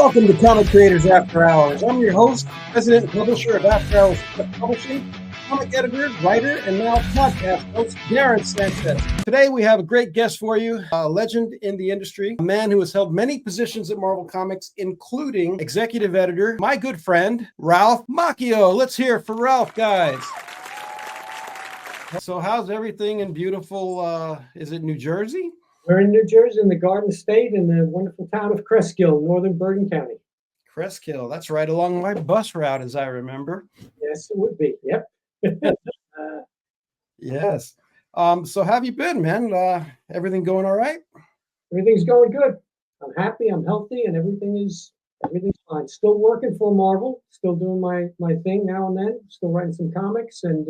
Welcome to Comic Creators After Hours. I'm your host, president and publisher of After Hours Publishing, comic editor, writer, and now podcast host, Darren Sanchez. Today we have a great guest for you, a legend in the industry, a man who has held many positions at Marvel Comics, including executive editor, my good friend, Ralph Macchio. Let's hear it for Ralph, guys. So how's everything in beautiful, is it New Jersey? We're in New Jersey, in the Garden State, in the wonderful town of Cresskill, northern Bergen County. Cresskill, that's right along my bus route, as I remember. Yes, it would be. Yep. Yes. So how have you been, man? Everything going all right? Everything's going good. I'm happy, I'm healthy, and everything's fine. Still working for Marvel, still doing my thing now and then, still writing some comics and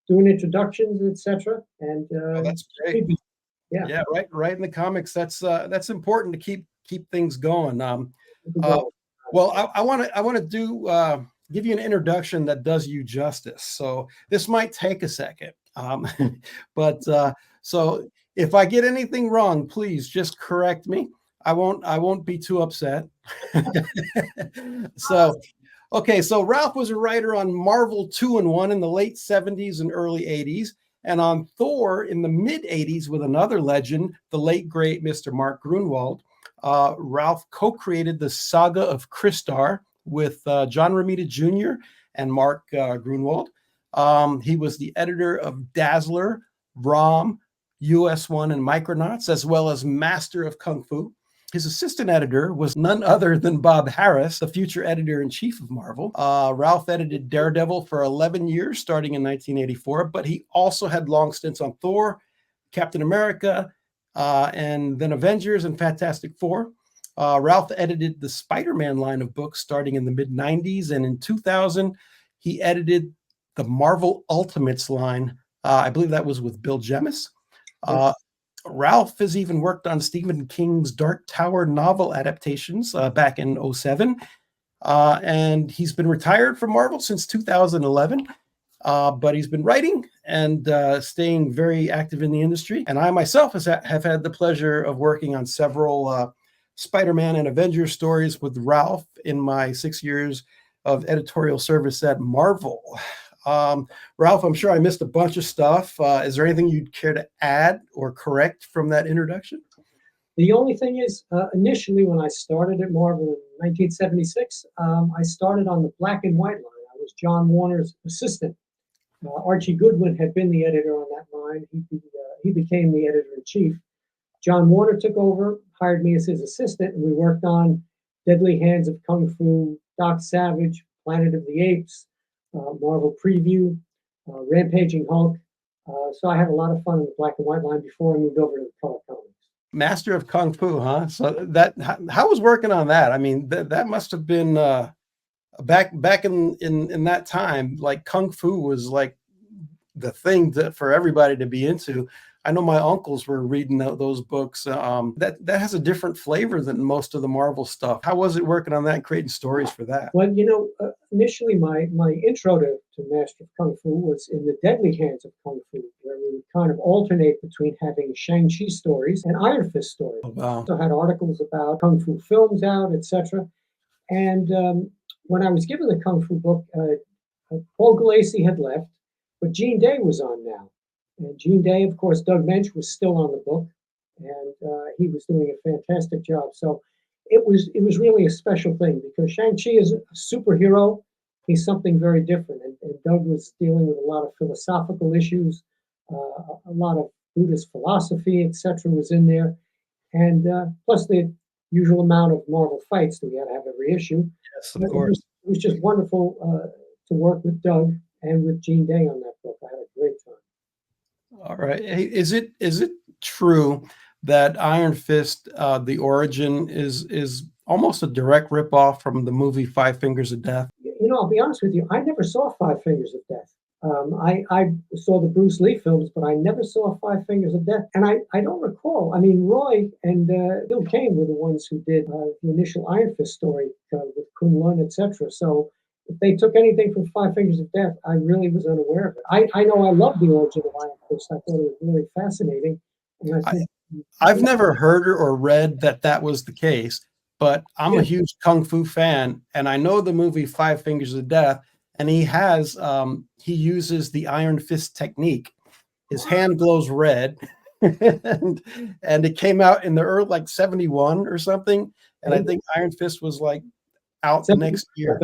doing introductions, etc. And that's great. Yeah, right in the comics. That's important to keep things going. Well, I want to give you an introduction that does you justice. So this might take a second, but so if I get anything wrong, please just correct me. I won't be too upset. So Ralph was a writer on Marvel 2-in-1 in the late 70s and early 80s. And on Thor in the mid-'80s with another legend, the late, great Mr. Mark Gruenwald. Ralph co-created the Saga of Crystar with John Romita Jr. and Mark Gruenwald. He was the editor of Dazzler, ROM, US1, and Micronauts, as well as Master of Kung Fu. His assistant editor was none other than Bob Harris, the future editor-in-chief of Marvel. Ralph edited Daredevil for 11 years, starting in 1984, but he also had long stints on Thor, Captain America, and then Avengers and Fantastic Four. Ralph edited the Spider-Man line of books starting in the mid-'90s, and in 2000, he edited the Marvel Ultimates line. I believe that was with Bill Jemas. Ralph has even worked on Stephen King's Dark Tower novel adaptations back in 2007. And he's been retired from Marvel since 2011. But he's been writing and staying very active in the industry. And I myself have had the pleasure of working on several Spider-Man and Avengers stories with Ralph in my 6 years of editorial service at Marvel. Ralph, I'm sure I missed a bunch of stuff. Is there anything you'd care to add or correct from that introduction? The only thing is, initially when I started at Marvel in 1976, I started on the black and white line. I was John Warner's assistant. Archie Goodwin had been the editor on that line. He became the editor-in-chief. John Warner took over, hired me as his assistant, and we worked on Deadly Hands of Kung Fu, Doc Savage, Planet of the Apes, Marvel Preview, Rampaging Hulk. So I had a lot of fun in the black and white line before I moved over to the color comics. Master of Kung Fu, huh? So how was working on that? I mean, that must have been back in that time. Like Kung Fu was like the thing for everybody to be into. I know my uncles were reading those books. That has a different flavor than most of the Marvel stuff. How was it working on that and creating stories for that? Well, initially my intro to Master of Kung Fu was in the Deadly Hands of Kung Fu, where we would kind of alternate between having Shang-Chi stories and Iron Fist stories. Oh, wow. So I had articles about Kung Fu films out, etc. And when I was given the Kung Fu book, Paul Gulacy had left, but Gene Day was on now. And Gene Day, of course, Doug Mensch was still on the book, and he was doing a fantastic job. So it was really a special thing because Shang-Chi is a superhero. He's something very different. And Doug was dealing with a lot of philosophical issues, a lot of Buddhist philosophy, etc. was in there. And plus the usual amount of Marvel fights that we had to have every issue. Yes, of course. It was just wonderful to work with Doug and with Gene Day on that book. I had a great time. All right. Hey, is it true that Iron Fist, the origin, is almost a direct ripoff from the movie Five Fingers of Death? I'll be honest with you. I never saw Five Fingers of Death. I saw the Bruce Lee films, but I never saw Five Fingers of Death. And I don't recall. I mean, Roy and Bill Kane were the ones who did the initial Iron Fist story with Kun Lun, etc. So if they took anything from Five Fingers of Death, I really was unaware of it. I know I love the origin of Iron Fist. I thought it was really fascinating. And I've never heard or read that was the case, but I'm a Yeah. huge kung fu fan, and I know the movie Five Fingers of Death, and he uses the Iron Fist technique. His hand glows red, and it came out in the early like 71 or something, and I think Iron Fist was like out the next year.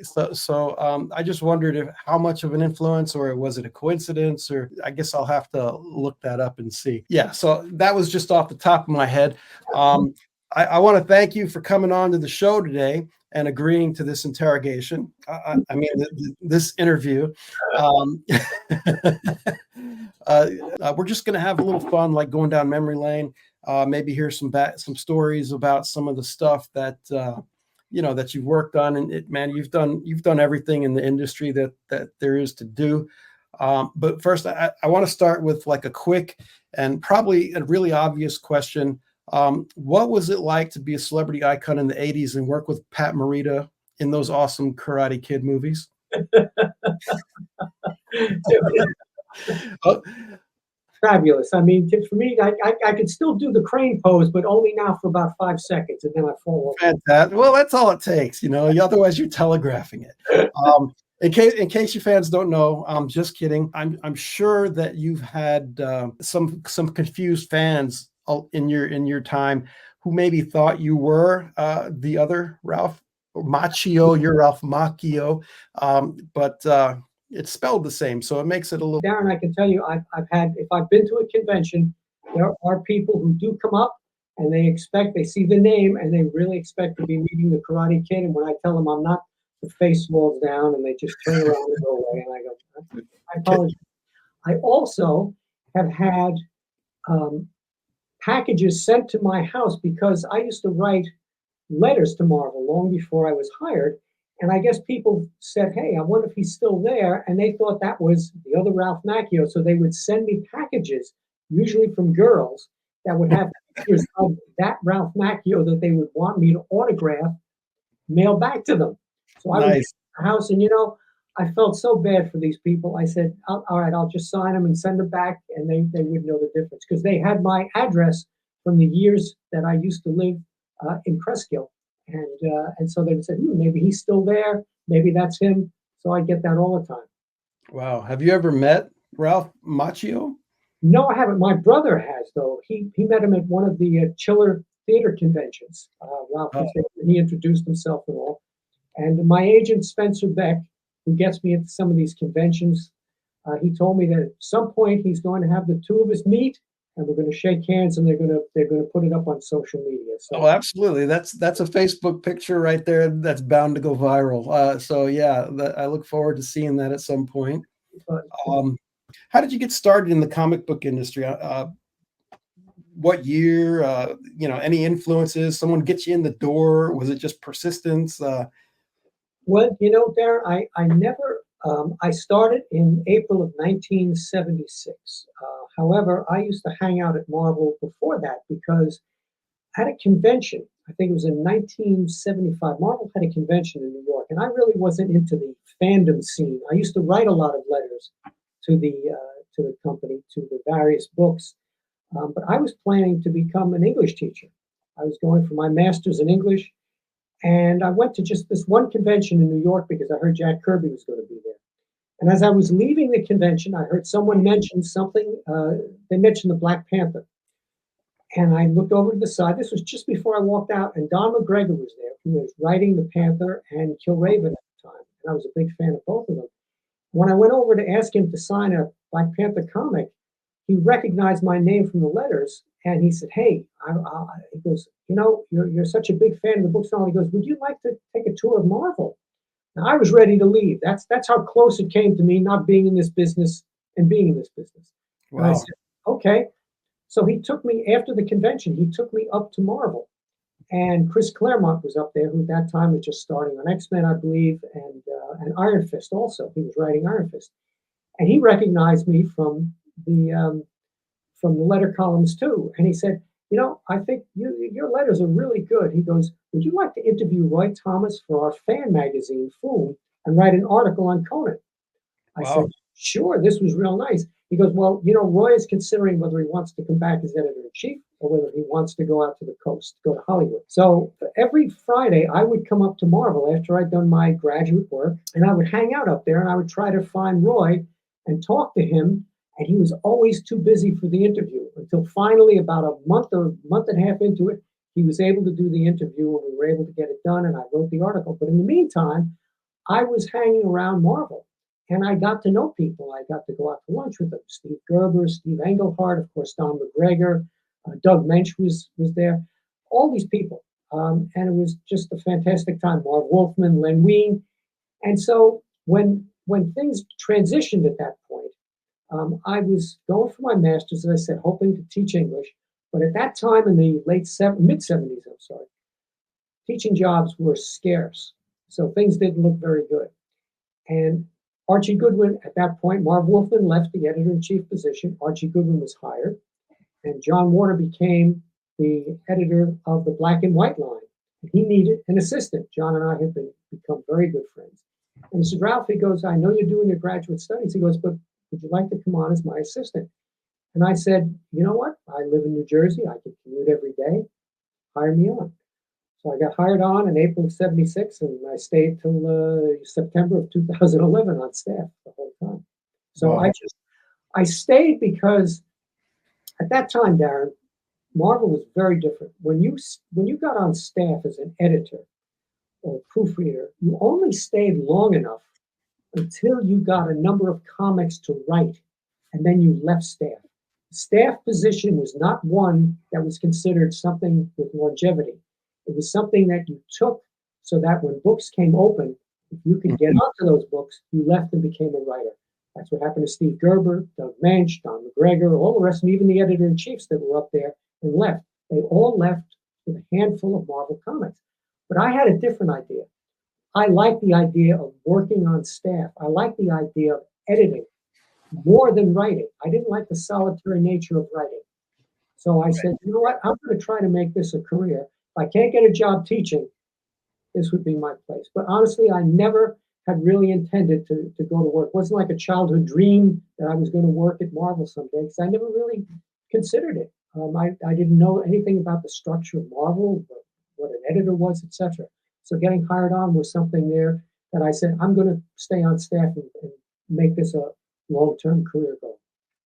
So I just wondered if how much of an influence, or was it a coincidence, or I guess I'll have to look that up and see. Yeah, so that was just off the top of my head. I want to thank you for coming on to the show today and agreeing to this interrogation. I mean, this interview. Um, we're just going to have a little fun, like going down memory lane. Maybe hear some stories about some of the stuff that that you've worked on, and man, you've done everything in the industry that there is to do. But first, I want to start with like a quick and probably a really obvious question. What was it like to be a celebrity icon in the 80s and work with Pat Morita in those awesome Karate Kid movies? Oh, Fabulous. I mean, for me, I could still do the crane pose, but only now for about 5 seconds, and then I fall over. fantastic. Well, that's all it takes, otherwise you're telegraphing it. In case you fans don't know, I'm just kidding. I'm sure that you've had some confused fans in your time who maybe thought you were the other Ralph Macchio. You're Ralph Macchio, but it's spelled the same, so it makes it a little. Darren, I can tell you, if I've been to a convention, there are people who do come up and they see the name and they really expect to be meeting the Karate Kid. And when I tell them I'm not, the face falls down and they just turn around and go away. And I go, I apologize. I also have had packages sent to my house because I used to write letters to Marvel long before I was hired. And I guess people said, hey, I wonder if he's still there. And they thought that was the other Ralph Macchio. So they would send me packages, usually from girls, that would have pictures of that Ralph Macchio that they would want me to autograph, mail back to them. So I was in the house, and I felt so bad for these people. I said, all right, I'll just sign them and send them back. And they would know the difference because they had my address from the years that I used to live in Cresskill. And so they would say, maybe he's still there. Maybe that's him. So I get that all the time. Wow. Have you ever met Ralph Macchio? No, I haven't. My brother has, though. He met him at one of the Chiller theater conventions. Ralph was there, and he introduced himself and all. And my agent, Spencer Beck, who gets me at some of these conventions, he told me that at some point he's going to have the two of us meet, and we're going to shake hands, and they're going to put it up on social media. So. Oh, absolutely. That's a Facebook picture right there that's bound to go viral. So yeah, I look forward to seeing that at some point. How did you get started in the comic book industry? What year? Any influences? Someone get you in the door? Was it just persistence? Well, Darren, I never. I started in April of 1976. However, I used to hang out at Marvel before that because at a convention, I think it was in 1975, Marvel had a convention in New York, and I really wasn't into the fandom scene. I used to write a lot of letters to the company, to the various books, but I was planning to become an English teacher. I was going for my master's in English, and I went to just this one convention in New York because I heard Jack Kirby was going to be there. And as I was leaving the convention, I heard someone mention something. They mentioned the Black Panther. And I looked over to the side. This was just before I walked out, and Don McGregor was there. He was writing the Panther and Killraven at the time, and I was a big fan of both of them. When I went over to ask him to sign a Black Panther comic, he recognized my name from the letters, and he said, "Hey," he goes, "you're such a big fan of the books." And all. He goes, "Would you like to take a tour of Marvel?" Now I was ready to leave. That's how close it came to me not being in this business and being in this business. Wow. And I said, "Okay." So he took me after the convention. He took me up to Marvel, and Chris Claremont was up there, who at that time was just starting on X-Men, I believe, and Iron Fist also. He was writing Iron Fist, and he recognized me from the letter columns too. And he said, "I think your letters are really good." He goes, "Would you like to interview Roy Thomas for our fan magazine, Foom, and write an article on Conan?" I said, "Sure." This was real nice. He goes, "Well, Roy is considering whether he wants to come back as editor-in-chief or whether he wants to go out to the coast, go to Hollywood. So every Friday, I would come up to Marvel after I'd done my graduate work, and I would hang out up there, and I would try to find Roy and talk to him. And he was always too busy for the interview until finally, about a month or month and a half into it, he was able to do the interview, and we were able to get it done. And I wrote the article. But in the meantime, I was hanging around Marvel, and I got to know people. I got to go out to lunch with them. Steve Gerber, Steve Englehart, of course, Don McGregor, Doug Mensch was there. All these people, and it was just a fantastic time. Marv Wolfman, Len Wein, and so when things transitioned at that point, I was going for my master's, as I said, hoping to teach English. But at that time, in the mid 70s, I'm sorry, teaching jobs were scarce, so things didn't look very good. And Archie Goodwin, at that point, Marv Wolfman left the editor-in-chief position. Archie Goodwin was hired, and John Warner became the editor of the Black and White line. And he needed an assistant. John and I have become very good friends. And he said, Ralph, he goes, I know you're doing your graduate studies. He goes, but would you like to come on as my assistant? And I said, you know what? I live in New Jersey. I can commute every day. Hire me on. So I got hired on in April of 76, and I stayed till September of 2011 on staff the whole time. So Wow. I stayed because at that time, Darren, Marvel was very different. When you got on staff as an editor or proofreader, you only stayed long enough until you got a number of comics to write, and then you left staff. Staff position was not one that was considered something with longevity. It was something that you took so that when books came open, if you could get onto those books, you left and became a writer. That's what happened to Steve Gerber, Doug Mensch, Don McGregor, all the rest, and even the editor-in-chiefs that were up there and left. They all left with a handful of Marvel comics. But I had a different idea. I like the idea of working on staff. I like the idea of editing more than writing. I didn't like the solitary nature of writing. So I said, you know what? I'm going to try to make this a career. If I can't get a job teaching, this would be my place. But honestly, I never had really intended to go to work. It wasn't like a childhood dream that I was going to work at Marvel someday, because I never really considered it. I didn't know anything about the structure of Marvel, what an editor was, etc. So getting hired on was something there that I said, I'm going to stay on staff and make this a long-term career goal.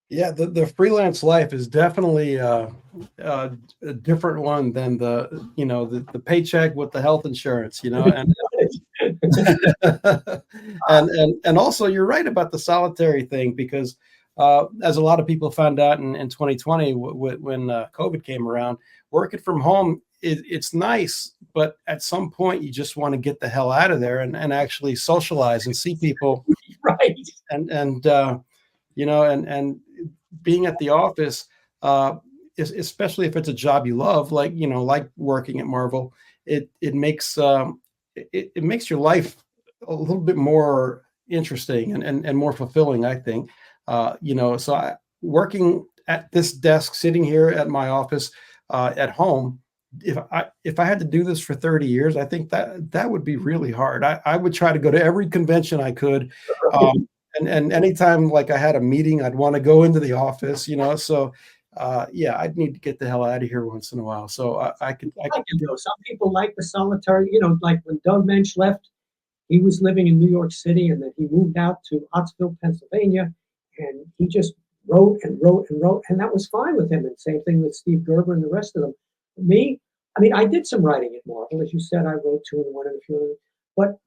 Yeah, the freelance life is definitely a different one than the paycheck with the health insurance, and and also you're right about the solitary thing, because as a lot of people found out in 2020 when COVID came around, working from home, it's nice, but at some point you just want to get the hell out of there and actually socialize and see people, right? And being at the office, especially if it's a job you love, like working at Marvel, it makes it makes your life a little bit more interesting and more fulfilling, I think. So working at this desk, sitting here at my office at home, if I had to do this for 30 years, I think that would be really hard. I would try to go to every convention I could. And anytime like I had a meeting, I'd want to go into the office, so I'd need to get the hell out of here once in a while. So I could go. Some people like the solitary, like when Doug Mensch left, he was living in New York City, and then he moved out to Ottsville, Pennsylvania, and he just wrote and wrote and wrote, and that was fine with him. And same thing with Steve Gerber and the rest of them. Me, I did some writing at Marvel. As you said, I wrote 2-in-1 and a few of them, but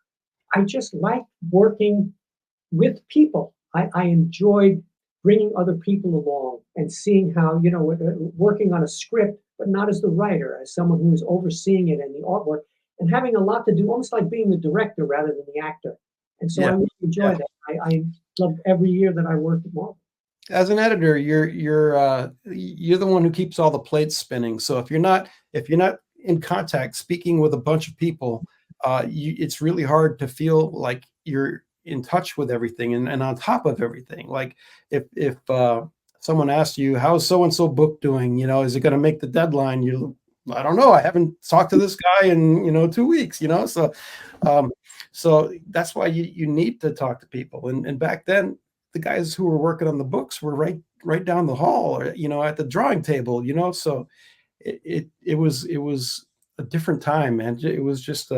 I just liked working with people. I enjoyed bringing other people along and seeing how, working on a script, but not as the writer, as someone who was overseeing it and the artwork, and having a lot to do, almost like being the director rather than the actor. And so I really enjoyed that. I loved every year that I worked at Marvel. As an editor, you're the one who keeps all the plates spinning. So if you're not in contact, speaking with a bunch of people, it's really hard to feel like you're in touch with everything and on top of everything. Like if someone asks you, how's so-and-so book doing, is it going to make the deadline? I don't know. I haven't talked to this guy in 2 weeks, so that's why you need to talk to people. And back then, the guys who were working on the books were right down the hall, or at the drawing table, so it was a different time, man. It was just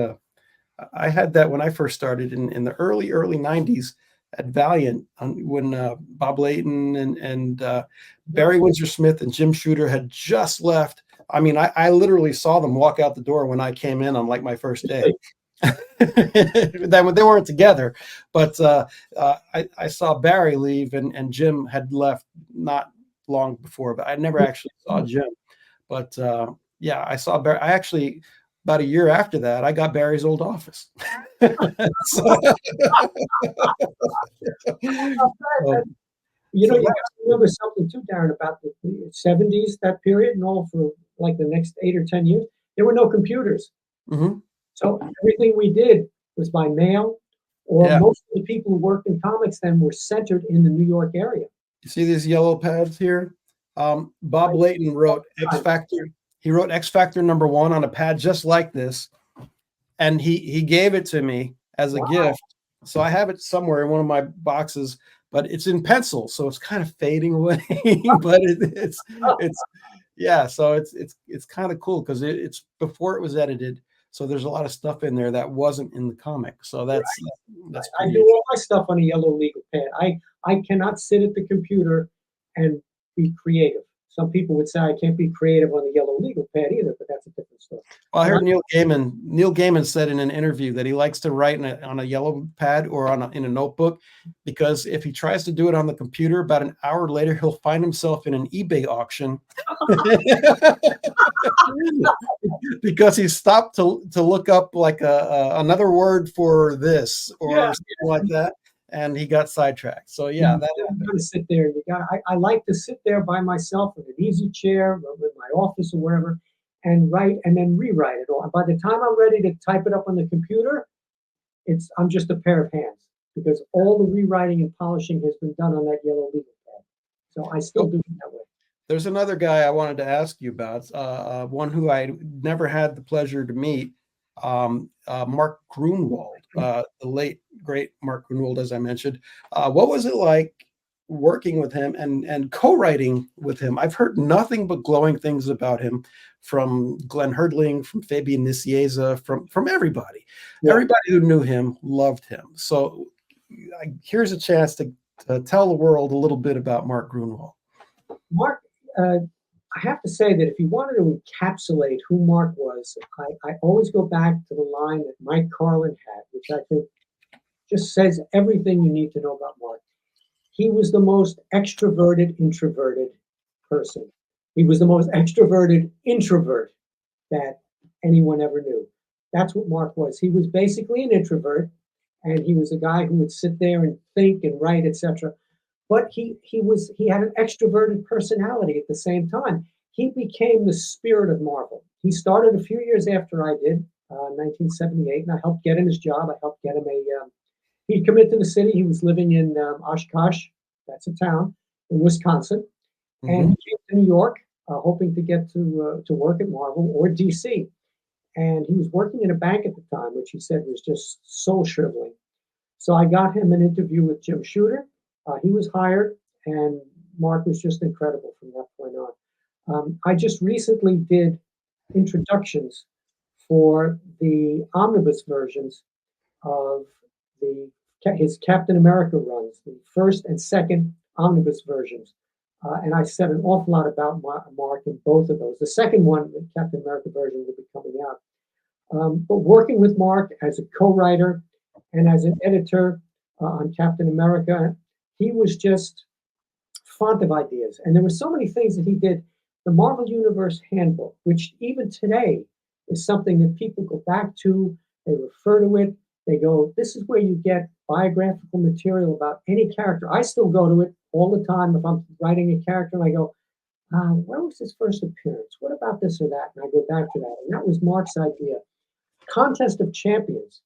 I had that when I first started in the early 90s at Valiant, when Bob Layton and Barry Windsor Smith and Jim Shooter had just left. I mean, I literally saw them walk out the door when I came in on like my first day. They weren't together, but I saw Barry leave, and Jim had left not long before, but I never actually saw Jim. But yeah, I saw Barry. I actually, about a year after that, I got Barry's old office. So, You know, so you have to remember something too, Darren, about the 70s, that period, and all for like the next 8 or 10 years. There were no computers. mhm, So everything we did was by mail, or yeah. most of the people who worked in comics then were centered in the New York area. You see these yellow pads here? Bob I, Layton wrote X Factor. He wrote X Factor #1 on a pad just like this, and he gave it to me as a wow. gift. So I have it somewhere in one of my boxes, but it's in pencil, so it's kind of fading away. But it's yeah, so it's kind of cool because it's before it was edited. So there's a lot of stuff in there that wasn't in the comic. So that's I pretty do interesting. all my stuff on a yellow legal pad. I cannot sit at the computer and be creative. Some people would say I can't be creative on the yellow legal pad either, but that's a different story. Well, I But heard Neil Gaiman said in an interview that he likes to write on a yellow pad or in a notebook, because if he tries to do it on the computer, about an hour later he'll find himself in an eBay auction because he stopped to look up like another word for this yeah, or something like that, and he got sidetracked. So you yeah, that happened. got to sit there. I like to sit there by myself in an easy chair with my office or wherever and write and then rewrite it all. And by the time I'm ready to type it up on the computer, I'm just a pair of hands because all the rewriting and polishing has been done on that yellow legal pad. So I still do it that way. There's another guy I wanted to ask you about, one who I never had the pleasure to meet, Mark Gruenwald, the late, great Mark Gruenwald, as I mentioned. What was it like working with him and co-writing with him? I've heard nothing but glowing things about him from Glenn Herdling, from Fabian Nicieza, from everybody. Yeah. Everybody who knew him loved him. So here's a chance to tell the world a little bit about Mark Gruenwald. Mark, I have to say that if you wanted to encapsulate who Mark was, I always go back to the line that Mike Carlin had, which I think just says everything you need to know about Mark. He was the most extroverted, introverted person. He was the most extroverted introvert that anyone ever knew. That's what Mark was. He was basically an introvert, and he was a guy who would sit there and think and write, etc. But he had an extroverted personality at the same time. He became the spirit of Marvel. He started a few years after I did, 1978, and I helped get him his job. I helped get him he'd come into the city. He was living in Oshkosh, that's a town in Wisconsin, and he came to New York, hoping to get to work at Marvel or DC. And he was working in a bank at the time, which he said was just soul shriveling. So I got him an interview with Jim Shooter. He was hired, and Mark was just incredible from that point on. I just recently did introductions for the omnibus versions of his Captain America runs, the first and second omnibus versions. And I said an awful lot about Mark in both of those. The second one, the Captain America version, will be coming out. But working with Mark as a co-writer and as an editor on Captain America, he was just font of ideas. And there were so many things that he did. The Marvel Universe Handbook, which even today is something that people go back to, they refer to it, they go, this is where you get biographical material about any character. I still go to it all the time if I'm writing a character and I go, where was his first appearance? What about this or that? And I go back to that. And that was Mark's idea. Contest of Champions,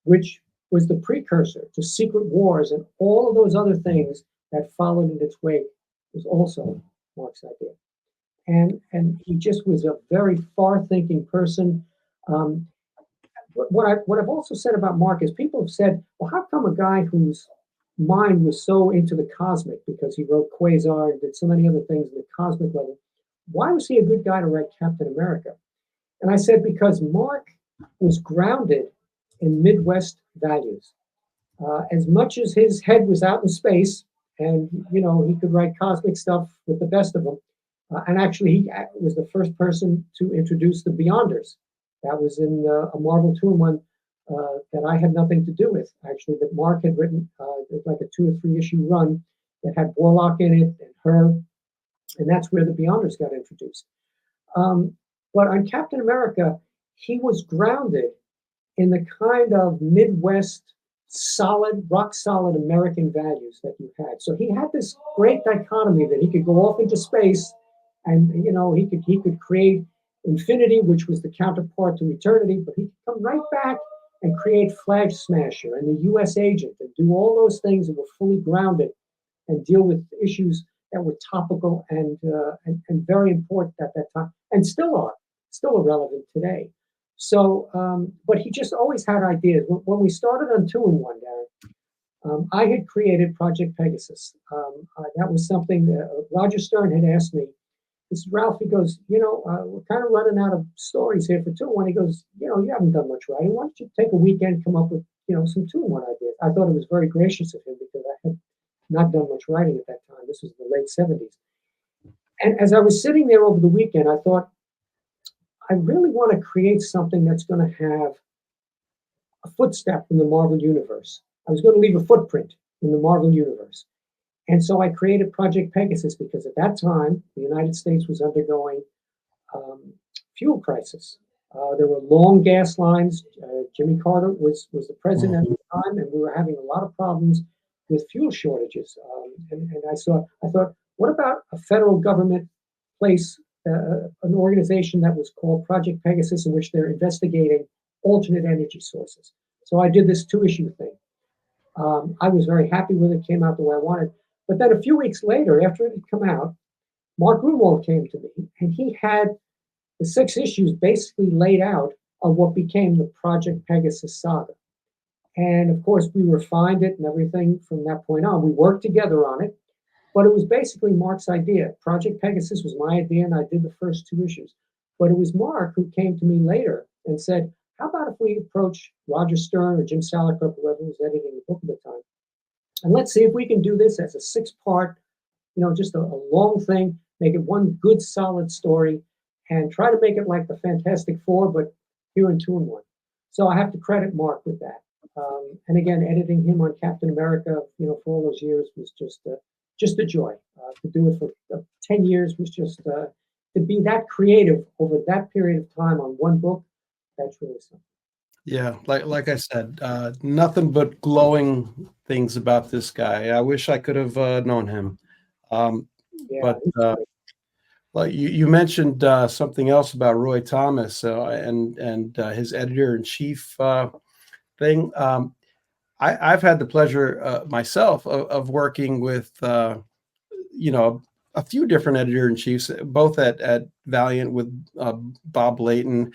which was the precursor to Secret Wars and all of those other things that followed in its wake, was also Mark's idea. And he just was a very far-thinking person. What I've also said about Mark is people have said, well, how come a guy whose mind was so into the cosmic, because he wrote Quasar and did so many other things at the cosmic level, why was he a good guy to write Captain America? And I said, because Mark was grounded in Midwest values. As much as his head was out in space, and he could write cosmic stuff with the best of them. And actually, he was the first person to introduce the Beyonders. That was in a Marvel 2-in-1 that I had nothing to do with. Actually, that Mark had written, like a 2 or 3 issue run that had Warlock in it and her, and that's where the Beyonders got introduced. But on Captain America, he was grounded in the kind of Midwest solid, rock solid American values that you had. So he had this great dichotomy that he could go off into space, and he could create infinity, which was the counterpart to eternity, but he could come right back and create Flag Smasher and the U.S. Agent and do all those things that were fully grounded and deal with issues that were topical and very important at that time, and still are relevant today. So, but he just always had ideas. When we started on 2-in-1, Darren, I had created Project Pegasus. That was something that Roger Stern had asked me. He said, Ralph, he goes, we're kind of running out of stories here for 2-in-1. He goes, you haven't done much writing. Why don't you take a weekend, come up with, some 2-in-1 ideas? I thought it was very gracious of him because I had not done much writing at that time. This was the late 70s. And as I was sitting there over the weekend, I thought, I really want to create something that's going to have a footstep in the Marvel Universe. I was going to leave a footprint in the Marvel Universe. And so I created Project Pegasus because at that time, the United States was undergoing fuel crisis. There were long gas lines. Jimmy Carter was the president at the time, and we were having a lot of problems with fuel shortages. And I thought, what about a federal government place, an organization that was called Project Pegasus, in which they're investigating alternate energy sources. So I did this 2-issue thing. I was very happy with it, came out the way I wanted. But then a few weeks later, after it had come out, Mark Gruenwald came to me, and he had the 6 issues basically laid out of what became the Project Pegasus saga. And of course, we refined it and everything from that point on. We worked together on it. But it was basically Mark's idea. Project Pegasus was my idea, and I did the first 2 issues. But it was Mark who came to me later and said, how about if we approach Roger Stern or Jim Salicrup, whoever was editing the book at the time, and let's see if we can do this as a 6-part, just a long thing, make it one good, solid story, and try to make it like the Fantastic Four, but here in 2-in-1. So I have to credit Mark with that. And again, editing him on Captain America, for all those years was just a joy. To do it for 10 years was just, to be that creative over that period of time on one book, that's really something. Yeah, like I said, nothing but glowing things about this guy. I wish I could have known him. Yeah, But like you mentioned something else about Roy Thomas and his editor-in-chief thing. I've had the pleasure myself of working with a few different editor-in-chiefs, both at Valiant, with Bob Layton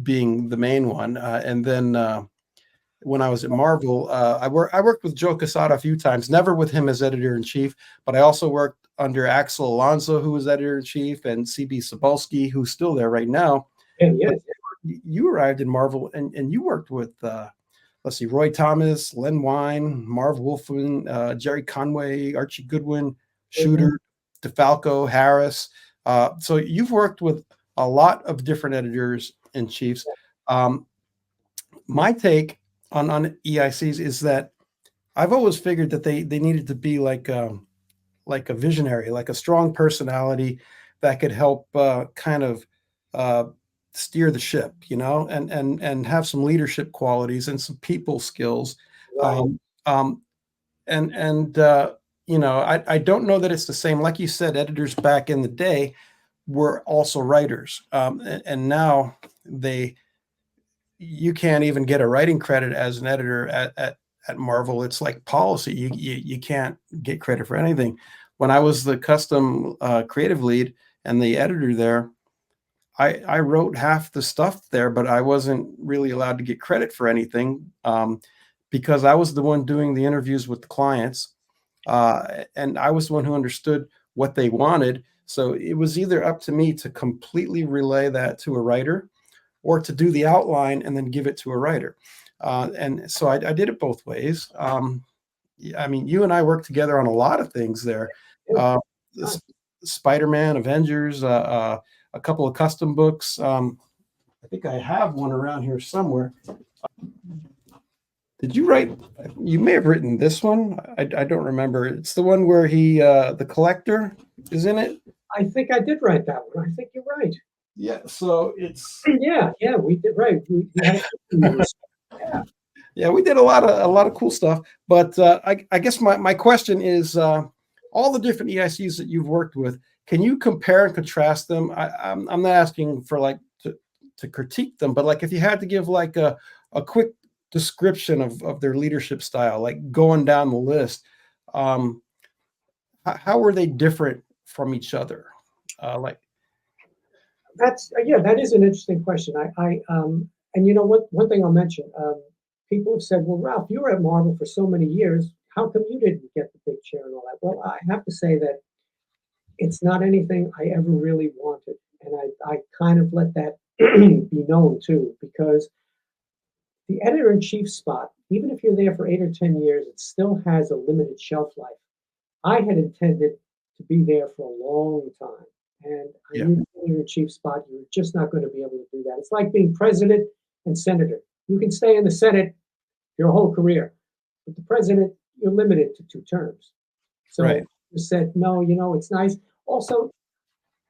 being the main one, and then when I was at Marvel, I worked with Joe Quesada a few times, never with him as editor-in-chief, but I also worked under Axel Alonso, who was editor-in-chief, and CB Cebulski, who's still there right now. Yeah, yes. You arrived in Marvel, and you worked with let's see, Roy Thomas, Len Wein, Marv Wolfman, Jerry Conway, Archie Goodwin, Shooter, DeFalco, Harris. So you've worked with a lot of different editors-in-chiefs. My take on EICs is that I've always figured that they needed to be like a visionary, like a strong personality that could help kind of steer the ship, and have some leadership qualities and some people skills. Right. I don't know that it's the same. Like you said, editors back in the day were also writers, and now you can't even get a writing credit as an editor at Marvel. It's like policy. You can't get credit for anything. When I was the custom creative lead and the editor there, I wrote half the stuff there, but I wasn't really allowed to get credit for anything because I was the one doing the interviews with the clients, and I was the one who understood what they wanted. So it was either up to me to completely relay that to a writer, or to do the outline and then give it to a writer. And so I did it both ways. I mean, you and I worked together on a lot of things there. Yeah. Uh, Spider-Man, Avengers, a couple of custom books. I think I have one around here somewhere. Did you write? You may have written this one. I don't remember. It's the one where the collector, is in it. I think I did write that one. I think you're right. Yeah. So it's Yeah, we did right. We had yeah. yeah, we did a lot of cool stuff. But I guess my question is, all the different EICs that you've worked with, can you compare and contrast them? I'm not asking for like to critique them, but like if you had to give like a quick description of their leadership style, like going down the list, um, how were they different from each other? Like, That's yeah, that is an interesting question. And you know what? One thing I'll mention. People have said, "Well, Ralph, you were at Marvel for so many years. How come you didn't get the big chair and all that?" Well, I have to say that it's not anything I ever really wanted, and I kind of let that be known too, because the editor in chief spot, even if you're there for 8 or 10 years, it still has a limited shelf life. I had intended to be there for a long time. And I yeah, knew the editor in chief spot, you're just not going to be able to do that. It's like being president and senator. You can stay in the Senate your whole career, but the president, you're limited to 2 terms. So right. I said, no, it's nice. Also,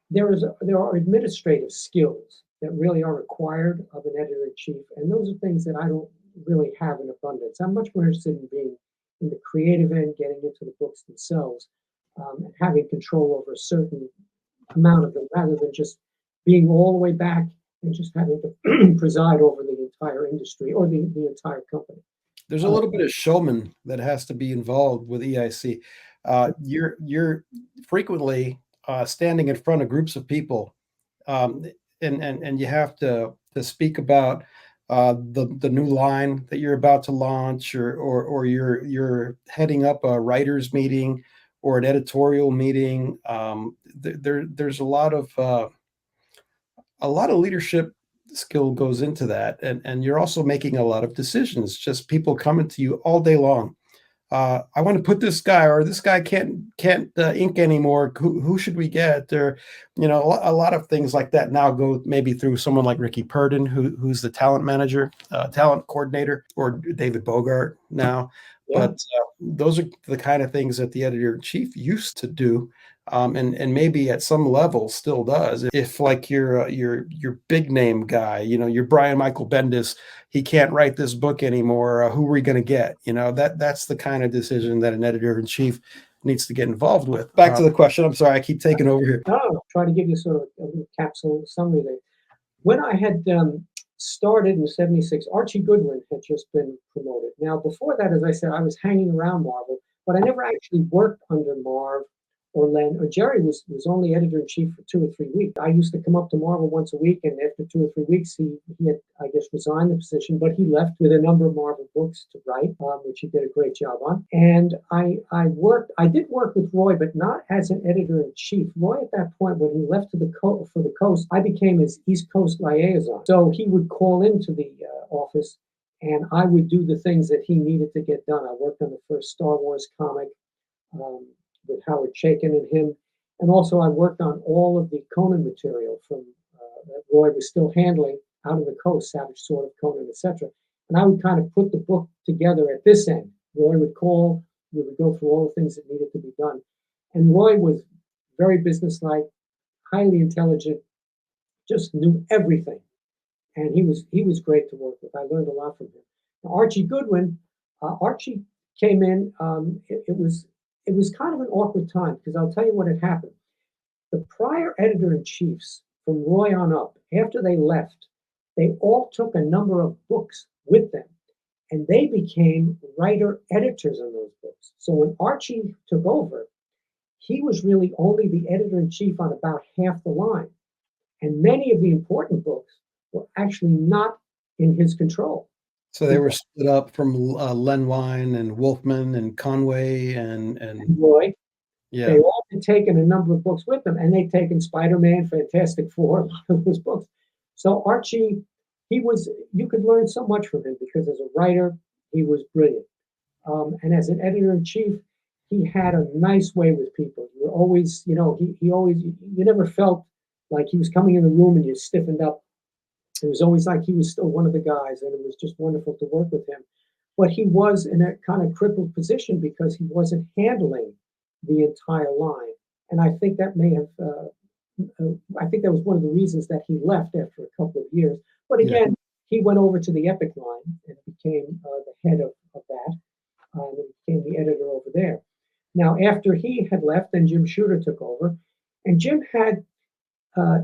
there are administrative skills that really are required of an editor in chief, and those are things that I don't really have in abundance. I'm much more interested in being in the creative end, getting into the books themselves, and having control over a certain amount of them, rather than just being all the way back and just having to preside over the entire industry or the entire company. There's a Uh, little bit of showman that has to be involved with EIC. You're frequently standing in front of groups of people, um, and you have to speak about the new line that you're about to launch, or you're heading up a writers meeting or an editorial meeting. There's a lot of leadership skill goes into that, and you're also making a lot of decisions, just people coming to you all day long. I want to put this guy, or this guy can't ink anymore. Who should we get? Or a lot of things like that now go maybe through someone like Ricky Purdon, who's the talent manager, talent coordinator, or David Bogart now. yeah, But those are the kind of things that the editor in chief used to do, and maybe at some level still does. If like your big name guy, you're Brian Michael Bendis, he can't write this book anymore. Who are we going to get? That's the kind of decision that an editor in chief needs to get involved with. Back to the question. I'm sorry, I keep taking over here. no, try to give you sort of a little capsule summary there. When I had started in '76, Archie Goodwin had just been promoted. Now, before that, as I said, I was hanging around Marvel, but I never actually worked under Marv or Len or Jerry. Was only editor in chief for 2 or 3 weeks. I used to come up to Marvel once a week, and after 2 or 3 weeks, he had, I guess, resigned the position, but he left with a number of Marvel books to write, which he did a great job on. And I did work with Roy, but not as an editor in chief. Roy, at that point, when he left for the coast, I became his East Coast liaison. So he would call into the office, and I would do the things that he needed to get done. I worked on the first Star Wars comic. Um, with Howard Chaykin and him. And also, I worked on all of the Conan material from that Roy was still handling out of the coast, Savage Sword of Conan, etc. And I would kind of put the book together at this end. Roy would call, we would go through all the things that needed to be done. And Roy was very businesslike, highly intelligent, just knew everything. And he was great to work with. I learned a lot from him. Now, Archie Goodwin, Archie came in. It was kind of an awkward time, because I'll tell you what had happened. The prior editor in chiefs, from Roy on up, after they left, they all took a number of books with them, and they became writer editors on those books. So when Archie took over, he was really only the editor in chief on about half the line. And many of the important books were actually not in his control. So they were split up from Len Wein and Wolfman and Conway and Roy, Yeah. They all had taken a number of books with them, and they'd taken Spider-Man, Fantastic Four, a lot of those books. So Archie, you could learn so much from him because as a writer, he was brilliant. And as an editor in chief, he had a nice way with people. You were always, he always, you never felt like he was coming in the room and you stiffened up. It was always like he was still one of the guys, and it was just wonderful to work with him. But he was in a kind of crippled position because he wasn't handling the entire line. And I think that may have, I think that was one of the reasons that he left after a couple of years. But Yeah. again, he went over to the Epic line and became the head of that, and became the editor over there. Now, after he had left, then Jim Shooter took over, and uh,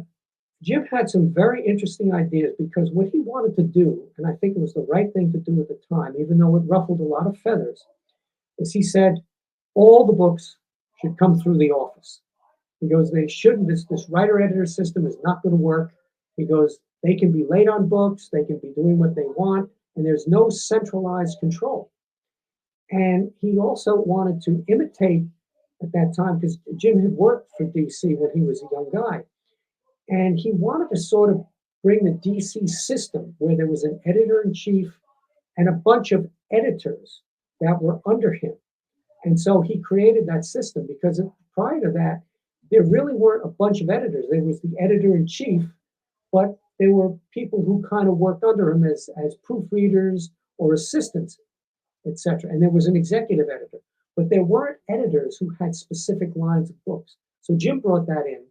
Jim had some very interesting ideas because what he wanted to do, and I think it was the right thing to do at the time, even though it ruffled a lot of feathers, is he said all the books should come through the office. He goes, they shouldn't, this writer editor system is not going to work. He goes, they can be late on books, they can be doing what they want, and there's no centralized control. And he also wanted to imitate at that time, because Jim had worked for DC when he was a young guy. And he wanted to sort of bring the DC system where there was an editor in chief and a bunch of editors that were under him. And so he created that system because prior to that, there really weren't a bunch of editors. There was the editor in chief, but there were people who kind of worked under him as proofreaders or assistants, etc. And there was an executive editor, but there weren't editors who had specific lines of books. So Jim brought that in,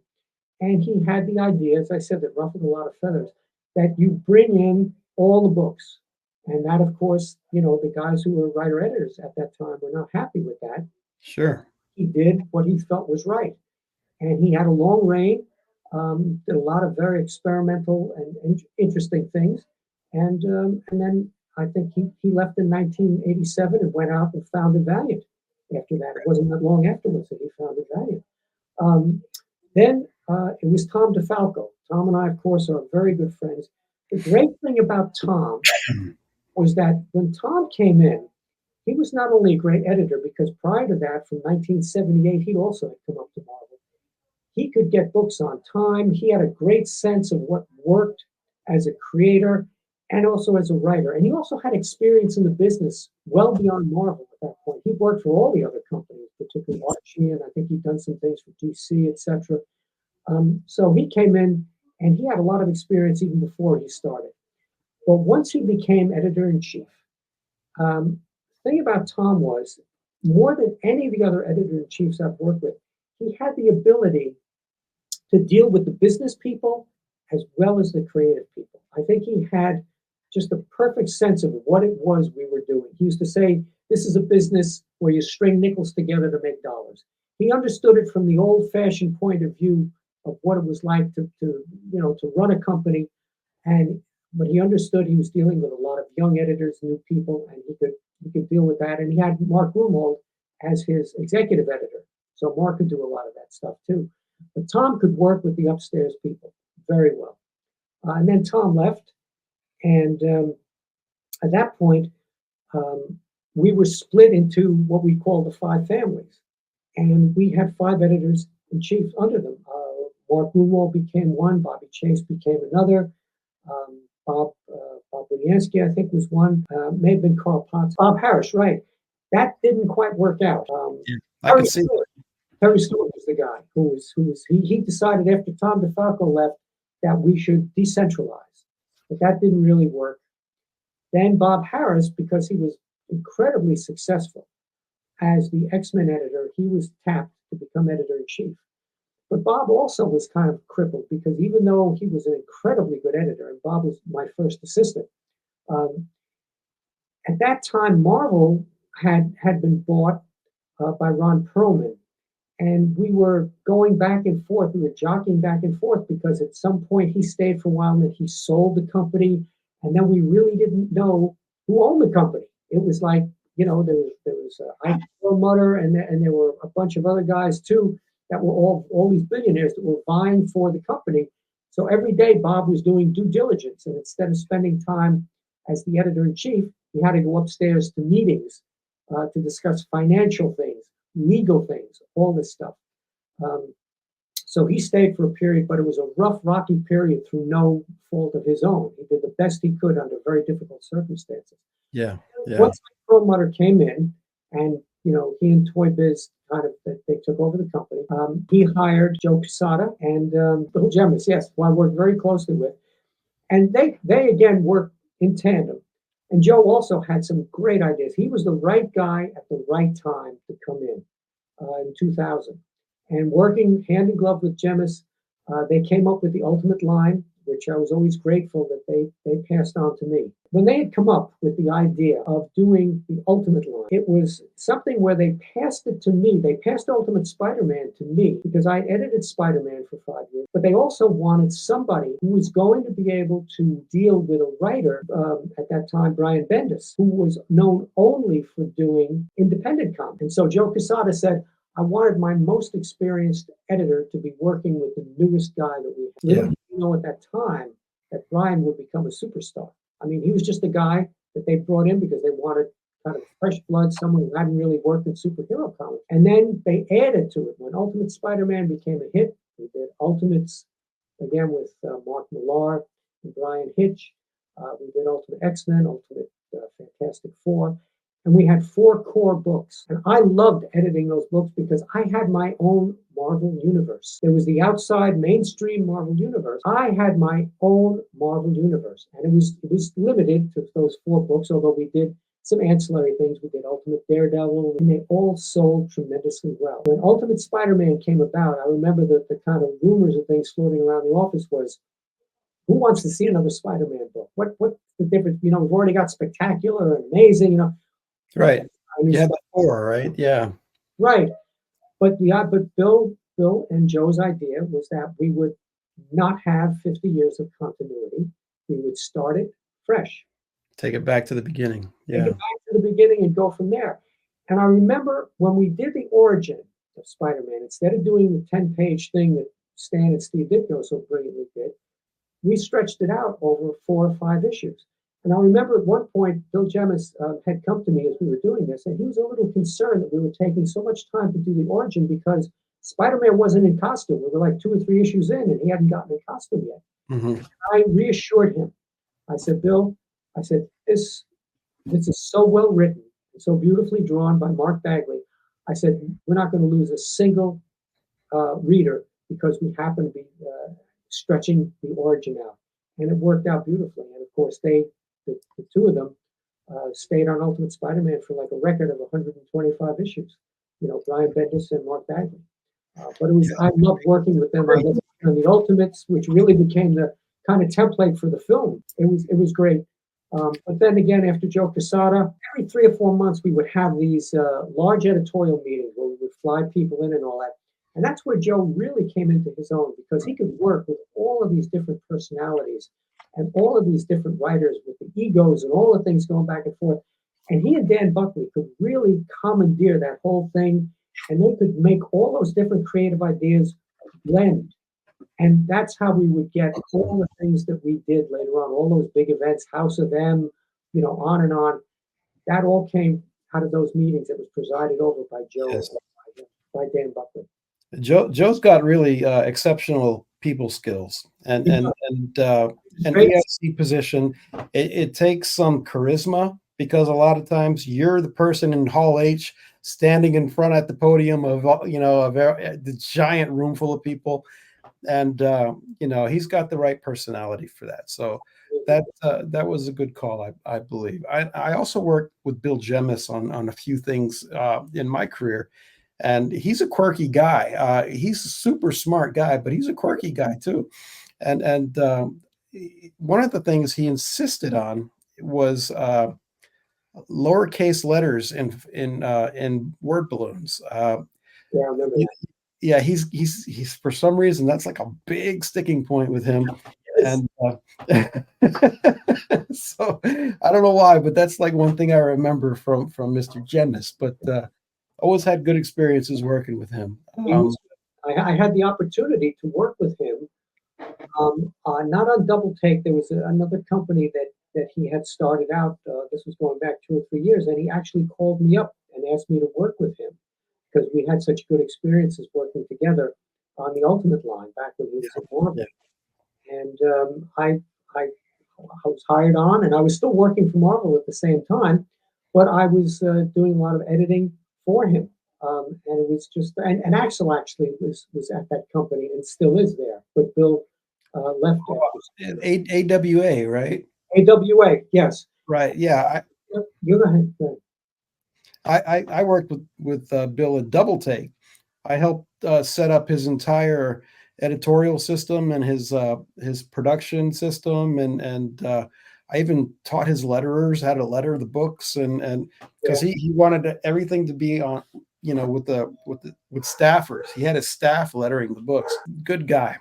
and he had the idea, as I said, that ruffled a lot of feathers, that you bring in all the books. And that, of course, the guys who were writer editors at that time were not happy with that. Sure. He did what he felt was right. And he had a long reign, did a lot of very experimental and interesting things. And then I think he left in 1987 and went out and founded Valiant after that. It wasn't that long afterwards that he founded Valiant. Then it was Tom DeFalco. Tom and I, of course, are very good friends. The great thing about Tom was that when Tom came in, he was not only a great editor, because prior to that, from 1978, he also had come up to Marvel. He could get books on time. He had a great sense of what worked as a creator and also as a writer. And he also had experience in the business well beyond Marvel at that point. He worked for all the other companies, particularly Archie, and I think he'd done some things for DC, etc. So he came in and he had a lot of experience even before he started. But once he became editor-in-chief, the thing about Tom was, more than any of the other editor-in-chiefs I've worked with, he had the ability to deal with the business people as well as the creative people. I think he had just a perfect sense of what it was we were doing. He used to say, this is a business where you string nickels together to make dollars. He understood it from the old-fashioned point of view of what it was like to run a company. But he understood he was dealing with a lot of young editors, new people, and he could deal with that. And he had Mark Gruenwald as his executive editor. So Mark could do a lot of that stuff too. But Tom could work with the upstairs people very well. And then Tom left. And at that point, we were split into what we call the five families. And we had five editors in chief under them. Mark Gruenwald became one. Bobby Chase became another. Bob Budiansky, I think, was one. May have been Carl Potts. Bob Harris, right. That didn't quite work out. I can see that. Terry Stewart was the guy he decided after Tom DeFalco left that we should decentralize. But that didn't really work. Then Bob Harris, because he was incredibly successful as the X-Men editor, he was tapped to become editor-in-chief. But Bob also was kind of crippled because even though he was an incredibly good editor, and Bob was my first assistant, at that time Marvel had been bought by Ron Perlman. And we were going back and forth. We were jockeying back and forth because at some point he stayed for a while and then he sold the company. And then we really didn't know who owned the company. It was like, there was Ike Perlmutter and there were a bunch of other guys too that were all these billionaires that were vying for the company. So every day Bob was doing due diligence. And instead of spending time as the editor-in-chief, he had to go upstairs to meetings to discuss financial things, legal things, all this stuff. Um, so he stayed for a period, but it was a rough, rocky period through no fault of his own. He did the best he could under very difficult circumstances. Yeah. Yeah. Once Perlmutter came in, and he and Toy Biz kind of they took over the company. He hired Joe Quesada and Bill Jemis, yes, who I worked very closely with, and they again worked in tandem. And Joe also had some great ideas. He was the right guy at the right time to come in 2000. And working hand in glove with Jemis, they came up with the Ultimate line, which I was always grateful that they passed on to me. When they had come up with the idea of doing the Ultimate line, it was something where they passed it to me. They passed Ultimate Spider-Man to me because I edited Spider-Man for 5 years, but they also wanted somebody who was going to be able to deal with a writer, at that time, Brian Bendis, who was known only for doing independent comics. And so Joe Quesada said, I wanted my most experienced editor to be working with the newest guy that we had. Little did you know at that time that Brian would become a superstar. I mean, he was just a guy that they brought in because they wanted kind of fresh blood, someone who hadn't really worked in superhero comics. And then they added to it. When Ultimate Spider-Man became a hit, we did Ultimates again with Mark Millar and Brian Hitch. We did Ultimate X-Men, Ultimate Fantastic Four. And we had 4 core books. And I loved editing those books because I had my own Marvel universe. There was the outside mainstream Marvel universe. I had my own Marvel universe. And it was limited to those 4 books, although we did some ancillary things. We did Ultimate Daredevil, and they all sold tremendously well. When Ultimate Spider-Man came about, I remember that the kind of rumors and things floating around the office was, who wants to see another Spider-Man book? What's the difference? We've already got Spectacular and Amazing, Right. You had the 4, right? Yeah. Right. But Bill and Joe's idea was that we would not have 50 years of continuity. We would start it fresh. Take it back to the beginning. Yeah. Take it back to the beginning and go from there. And I remember when we did the origin of Spider-Man, instead of doing the 10-page thing that Stan and Steve Ditko so brilliantly did, we stretched it out over 4 or 5 issues. And I remember at one point, Bill Jemis had come to me as we were doing this, and he was a little concerned that we were taking so much time to do the origin because Spider-Man wasn't in costume. We were like 2 or 3 issues in, and he hadn't gotten in costume yet. Mm-hmm. I reassured him. I said, Bill, this is so well written, so beautifully drawn by Mark Bagley. I said, we're not going to lose a single reader because we happen to be stretching the origin out. And it worked out beautifully. And of course, the 2 of them stayed on Ultimate Spider-Man for like a record of 125 issues. Brian Bendis and Mark Bagley. But I loved working with them on the Ultimates, which really became the kind of template for the film. It was great. But then again, after Joe Quesada, every 3 or 4 months, we would have these large editorial meetings where we would fly people in and all that. And that's where Joe really came into his own because he could work with all of these different personalities and all of these different writers with the egos and all the things going back and forth. And he and Dan Buckley could really commandeer that whole thing, and they could make all those different creative ideas blend. And that's how we would get all the things that we did later on, all those big events, House of M, on and on. That all came out of those meetings that was presided over by Joe, Yes. by Dan Buckley. Joe's got really exceptional people skills, and an ESC position. It takes some charisma because a lot of times you're the person in Hall H standing in front at the podium of the giant room full of people, and he's got the right personality for that. So that was a good call, I believe. I also worked with Bill Jemis on a few things in my career. And he's a quirky guy. He's a super smart guy, but he's a quirky guy too. And one of the things he insisted on was lowercase letters in word balloons. Yeah, I remember that. Yeah, he's for some reason that's like a big sticking point with him. Yes. And so I don't know why, but that's like one thing I remember from Mr. Jemis. But always had good experiences working with him. I had the opportunity to work with him, not on Double Take. There was another company that he had started out. This was going back 2 or 3 years, and he actually called me up and asked me to work with him. because we had such good experiences working together on the Ultimate line back when he was at Yeah. Marvel. And I was hired on, and I was still working for Marvel at the same time, but I was doing a lot of editing for him. And it was just, and Axel actually was at that company and still is there, but Bill left after some time. AWA, right? AWA, yes. Right. Yeah. Yep, you go ahead. Go ahead. I worked with Bill at Double Take. I helped set up his entire editorial system and his production system, and I even taught his letterers how to letter the books, and because Yeah. he wanted everything to be on, with staffers. He had his staff lettering the books. Good guy.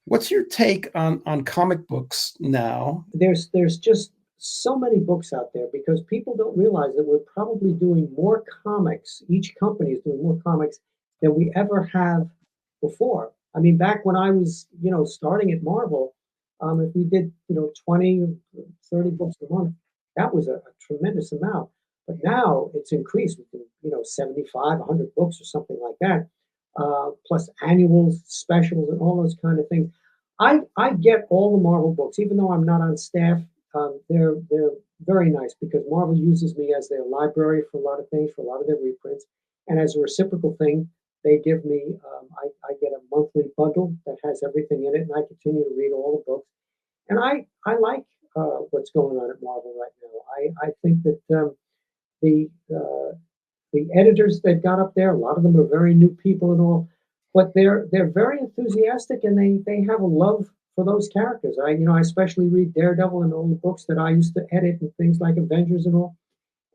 What's your take on comic books now? There's just so many books out there because people don't realize that we're probably doing more comics. Each company is doing more comics than we ever have before. I mean, back when I was, starting at Marvel, if we did, 20, 30 books a month, that was a tremendous amount. But now it's increased. We can, 75, 100 books or something like that, plus annuals, specials, and all those kind of things. I get all the Marvel books, even though I'm not on staff. They're very nice because Marvel uses me as their library for a lot of things, for a lot of their reprints, and as a reciprocal thing, they give me. I get a monthly bundle that has everything in it, and I continue to read all the books. And I like what's going on at Marvel right now. I think that the uh, the editors they've got up there, a lot of them are very new people and all, but they're very enthusiastic and they have a love for those characters. I especially read Daredevil and all the books that I used to edit and things like Avengers and all.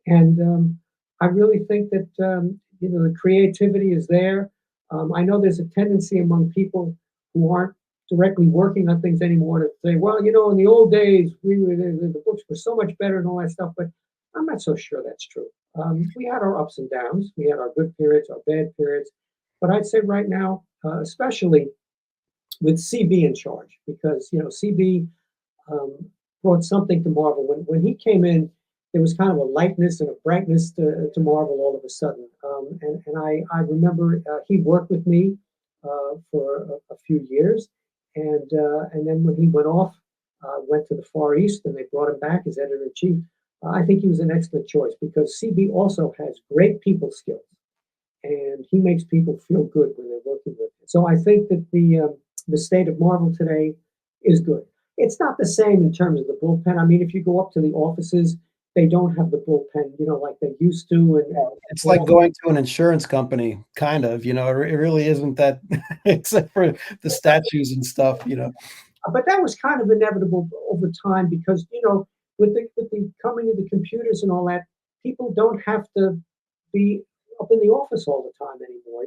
And I really think that the creativity is there. I know there's a tendency among people who aren't directly working on things anymore to say, well, in the old days, the books were so much better and all that stuff. But I'm not so sure that's true. We had our ups and downs. We had our good periods, our bad periods. But I'd say right now, especially with CB in charge, because CB um, brought something to Marvel. When he came in, there was kind of a lightness and a brightness to Marvel all of a sudden. And I remember he worked with me for a few years, and then when he went off, went to the Far East, and they brought him back as editor in chief. I think he was an excellent choice because CB also has great people skills, and he makes people feel good when they're working with him. So I think that the state of Marvel today is good. It's not the same in terms of the bullpen. I mean, if you go up to the offices, they don't have the bullpen, like they used to. And It's like going to an insurance company, kind of. It really isn't that, except for the statues and stuff. but that was kind of inevitable over time because with the coming of the computers and all that, people don't have to be up in the office all the time anymore.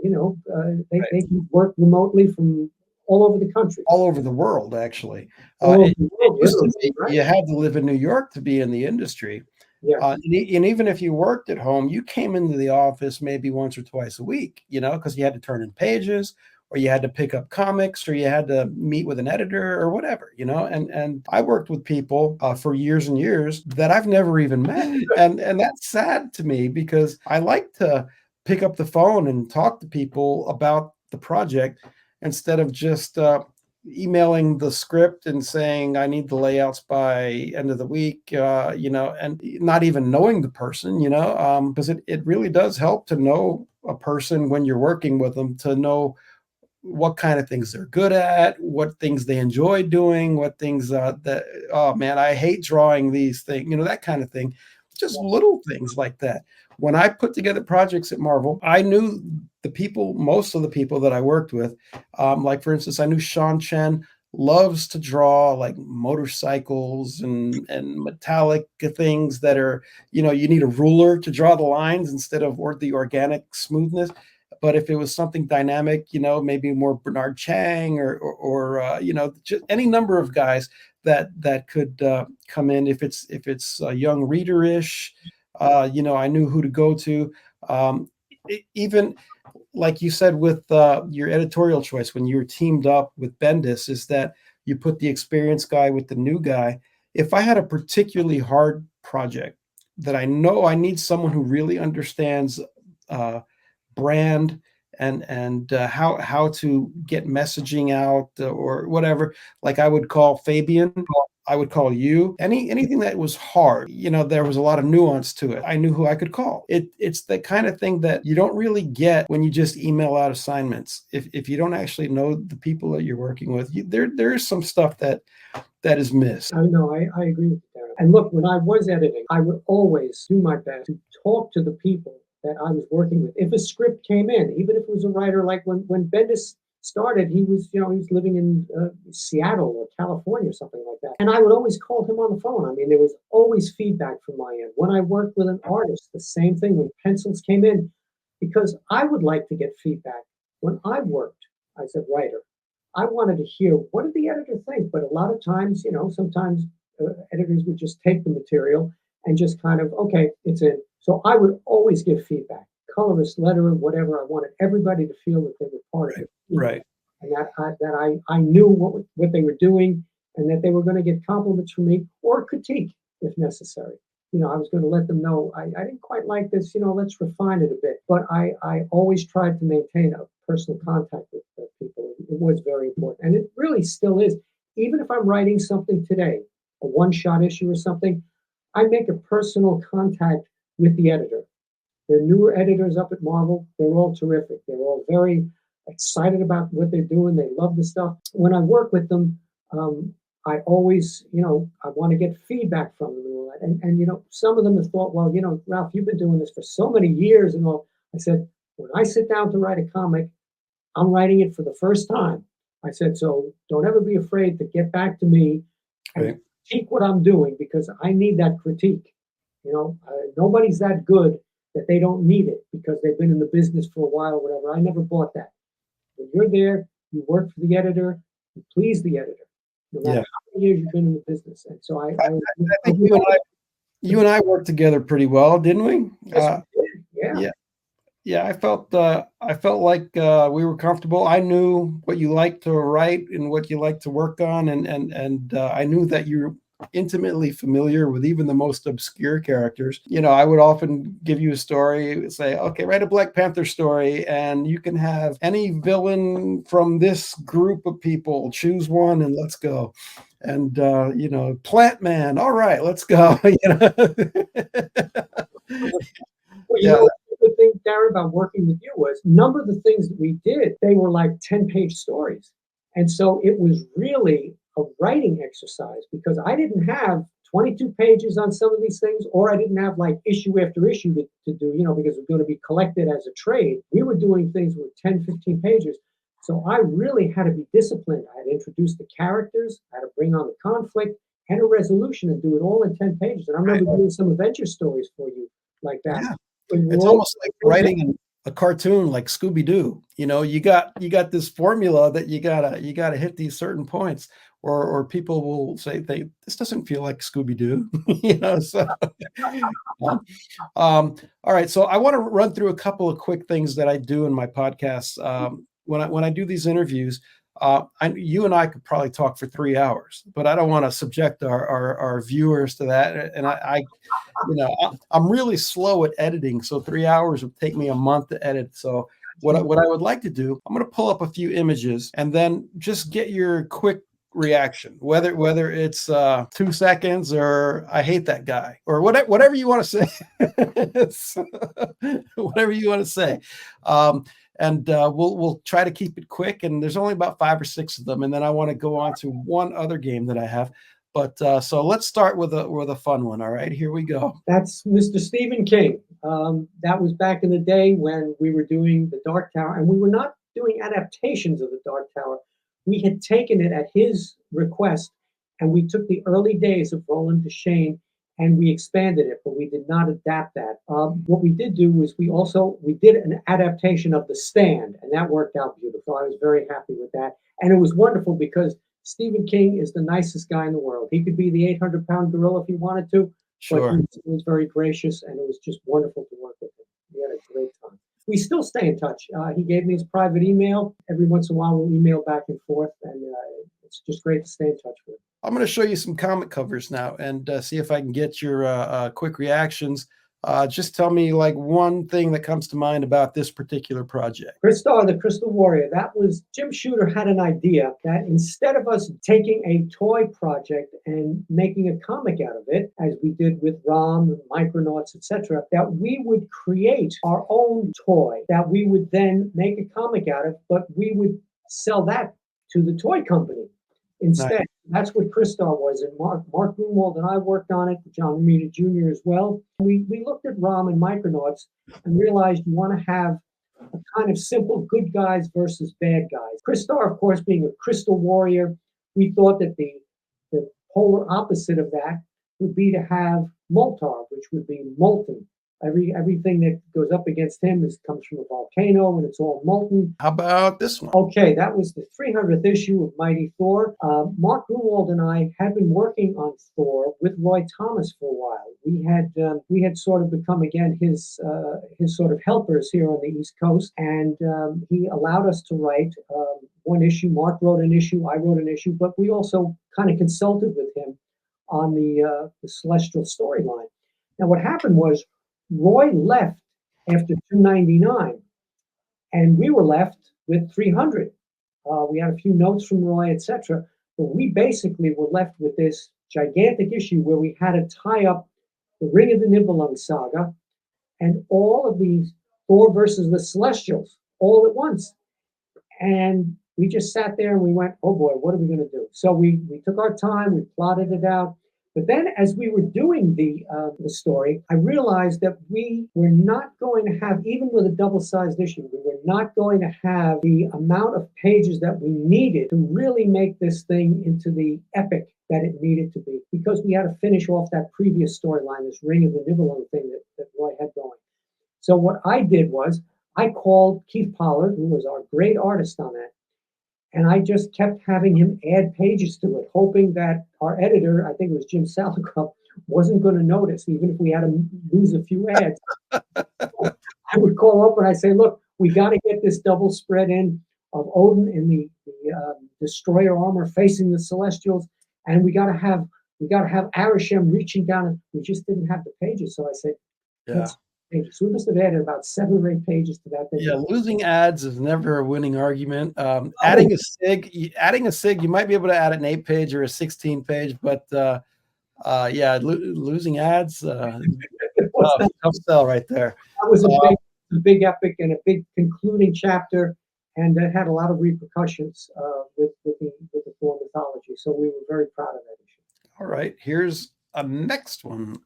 They Right. can work remotely from all over the country, All over the world, actually. all over the It world, used to literally, be right? you had to live in New York to be in the industry. Yeah, And even if you worked at home, you came into the office maybe once or twice a week, because you had to turn in pages, or you had to pick up comics, or you had to meet with an editor or whatever. And I worked with people for years and years that I've never even met, and that's sad to me because I like to pick up the phone and talk to people about the project instead of just emailing the script and saying I need the layouts by end of the week, and not even knowing the person, because it really does help to know a person when you're working with them, to know what kind of things they're good at, what things they enjoy doing, what things that, oh man, I hate drawing these things, that kind of thing. Just little things like that. When I put together projects at Marvel, I knew most of the people that I worked with. Like for instance, I knew Sean Chen loves to draw like motorcycles and metallic things that are, you need a ruler to draw the lines instead of the organic smoothness. But if it was something dynamic, maybe more Bernard Chang or just any number of guys that could come in. If it's a young reader-ish, I knew who to go to. Even like you said with your editorial choice when you were teamed up with Bendis, is that you put the experienced guy with the new guy. If I had a particularly hard project that I know I need someone who really understands uh, brand and how to get messaging out or whatever. Like I would call Fabian, I would call you. Anything that was hard, there was a lot of nuance to it. I knew who I could call. It's the kind of thing that you don't really get when you just email out assignments. If you don't actually know the people that you're working with, there is some stuff that is missed. I know, I agree with you, Darren. And look, when I was editing, I would always do my best to talk to the people that I was working with. If a script came in, even if it was a writer, like when Bendis started, he was living in Seattle or California or something like that. And I would always call him on the phone. I mean, there was always feedback from my end. When I worked with an artist, the same thing when pencils came in, because I would like to get feedback. When I worked as a writer, I wanted to hear, what did the editor think? But a lot of times, sometimes editors would just take the material and just kind of, okay, it's in. So I would always give feedback, colorist, letterer, whatever. I wanted everybody to feel that they were part of it. Right. And that I knew what they were doing, and that they were going to get compliments from me or critique if necessary. I was going to let them know I didn't quite like this, let's refine it a bit. But I always tried to maintain a personal contact with people. It was very important. And it really still is. Even if I'm writing something today, a one-shot issue or something, I make a personal contact with the editor. They're newer editors up at Marvel. They're all terrific. They're all very excited about what they're doing. They love the stuff. When I work with them, I always, I want to get feedback from them and all that. And some of them have thought, well, Ralph, you've been doing this for so many years and all. I said, when I sit down to write a comic, I'm writing it for the first time. I said, so don't ever be afraid to get back to me and critique what I'm doing, because I need that critique. Nobody's that good that they don't need it because they've been in the business for a while or whatever. I never bought that. When you're there, you work for the editor, you please the editor, no matter how many years you've been in the business. And so I think you and I worked together pretty well, didn't we? Yes, we did. Yeah. I felt like we were comfortable. I knew what you liked to write and what you liked to work on, and I knew that you're intimately familiar with even the most obscure characters. I would often give you a story, say, okay, write a Black Panther story, and you can have any villain from this group of people. Choose one and let's go. And Plant Man. All right, let's go. Well, the thing, Darren, about working with you was a number of the things that we did, they were like 10-page stories. And so it was really a writing exercise, because I didn't have 22 pages on some of these things, or I didn't have like issue after issue to do, because it was going to be collected as a trade. We were doing things with 10, 15 pages. So I really had to be disciplined. I had to introduce the characters, I had to bring on the conflict and a resolution, and do it all in 10 pages. And I remember doing some adventure stories for you like that. Yeah. It's almost like writing a cartoon like Scooby-Doo. You got this formula that you gotta hit these certain points, or people will say this doesn't feel like Scooby-Doo. So all right. So I want to run through a couple of quick things that I do in my podcasts. When I do these interviews, you and I could probably talk for 3 hours, but I don't want to subject our viewers to that. And I'm really slow at editing, so 3 hours would take me a month to edit. So what I would like to do, I'm going to pull up a few images and then just get your quick reaction, whether it's 2 seconds or I hate that guy or whatever you want to say. Whatever you want to say. And we'll try to keep it quick. And there's only about 5 or 6 of them. And then I want to go on to one other game that I have. But so let's start with a fun one. All right, here we go. That's Mr. Stephen King. That was back in the day when we were doing The Dark Tower, and we were not doing adaptations of The Dark Tower. We had taken it at his request, and we took the early days of Roland Deschain and we expanded it, but we did not adapt that. What we did do was we did an adaptation of The Stand, and that worked out beautiful. I was very happy with that, and it was wonderful because Stephen King is the nicest guy in the world. He could be the 800-pound gorilla if he wanted to, Sure. but he was very gracious, and it was just wonderful to work with him. We had a great time. We still stay in touch. He gave me his private email. Every once in a while, we'll email back and forth, and it's just great to stay in touch with him. I'm going to show you some comic covers now and see if I can get your quick reactions Just tell me like one thing that comes to mind about this particular project. Christar, the Crystal Warrior, that was Jim Shooter had an idea that instead of us taking a toy project and making a comic out of it, as we did with ROM, Micronauts, etc., that we would create our own toy that we would then make a comic out of, but we would sell that to the toy company Nice. instead. That's what Christar was. And Mark Gruenwald and I worked on it, John Romita Jr. as well. We looked at ROM and Micronauts and realized you want to have a kind of simple good guys versus bad guys. Christar, of course, being a crystal warrior, we thought that the polar opposite of that would be to have Moltar, which would be molten. Everything that goes up against him comes from a volcano and it's all molten. How about this one? Okay, that was the 300th issue of Mighty Thor. Mark Gruenwald and I had been working on Thor with Roy Thomas for a while. We had sort of become again his sort of helpers here on the East Coast, and he allowed us to write one issue. Mark wrote an issue, I wrote an issue, but we also kind of consulted with him on the Celestial storyline. Now, what happened was Roy left after 299, and we were left with 300. We had a few notes from Roy, etc. But we basically were left with this gigantic issue where we had to tie up the Ring of the Nibelung saga and all of these Thor versus the Celestials all at once. And we just sat there and we went, oh boy, what are we going to do? So we took our time, we plotted it out. But then as we were doing the story, I realized that we were not going to have, even with a double-sized issue, we were not going to have the amount of pages that we needed to really make this thing into the epic that it needed to be, because we had to finish off that previous storyline, this Ring of the Nibelung thing that Roy had going. So what I did was I called Keith Pollard, who was our great artist on that, and I just kept having him add pages to it, hoping that our editor, I think it was Jim Salicrup, wasn't going to notice, even if we had to lose a few ads. I would call up and I'd say, look, we got to get this double spread in of Odin in the destroyer armor facing the Celestials, and we got to have Arishem reaching down, and we just didn't have the pages. So I said, Yeah. pages. So we must have added about 7 or 8 pages to that thing. Yeah, losing ads is never a winning argument. Adding a sig, you might be able to add an 8-page or a 16-page, but losing ads, tough sell right there. That was a big epic and a big concluding chapter, and it had a lot of repercussions with the Thor mythology. So we were very proud of that issue. All right, here's a next one.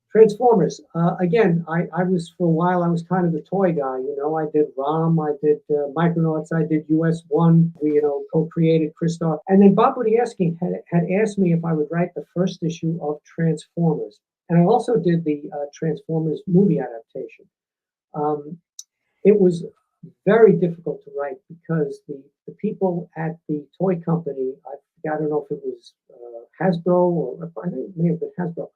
Transformers. Again, I was, for a while, I was kind of the toy guy. I did ROM, I did Micronauts, I did US1. We, co-created Christar. And then Bob Budiansky had asked me if I would write the first issue of Transformers. And I also did the Transformers movie adaptation. It was very difficult to write because the people at the toy company, I don't know if it was Hasbro or I think it may have been Hasbro,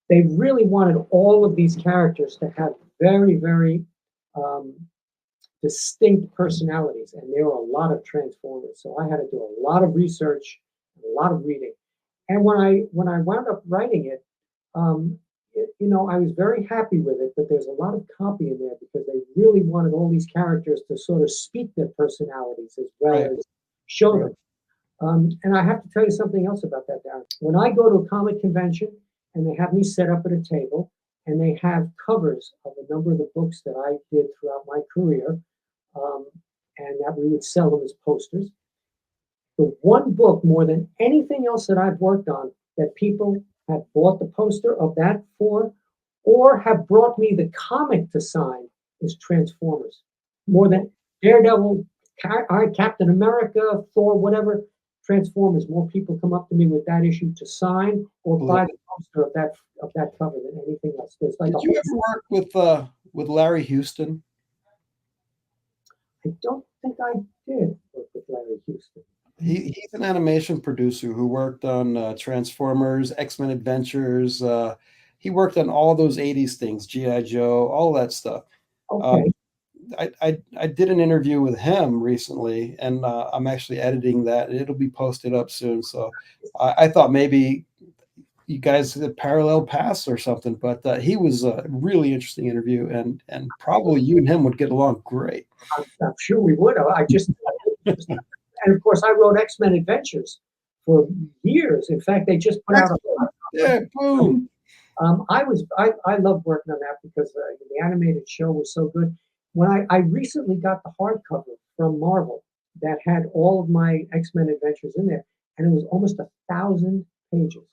they really wanted all of these characters to have very, very distinct personalities, and there were a lot of Transformers. So I had to do a lot of research, a lot of reading. And when I wound up writing it, I was very happy with it, but there's a lot of copy in there because they really wanted all these characters to sort of speak their personalities as well as show them. And I have to tell you something else about that, Darren. When I go to a comic convention, and they have me set up at a table, and they have covers of a number of the books that I did throughout my career, and that we would sell them as posters. The one book, more than anything else that I've worked on, that people have bought the poster of that for, or have brought me the comic to sign, is Transformers. More than Daredevil, Captain America, Thor, whatever. Transformers, more people come up to me with that issue to sign or buy the poster of that cover than anything else. Did you ever work with Larry Houston? I don't think I did work with Larry Houston. He's an animation producer who worked on Transformers, X-Men Adventures. He worked on all those 80s things, G.I. Joe, all that stuff. Okay. I did an interview with him recently, and I'm actually editing that. It'll be posted up soon. So I thought maybe you guys had parallel paths or something. But he was a really interesting interview, and probably you and him would get along great. I'm sure we would. And of course, I wrote X-Men Adventures for years. In fact, they just put out Yeah, boom. I loved working on that because the animated show was so good. When I recently got the hardcover from Marvel that had all of my X-Men Adventures in there, and it was almost 1,000 pages.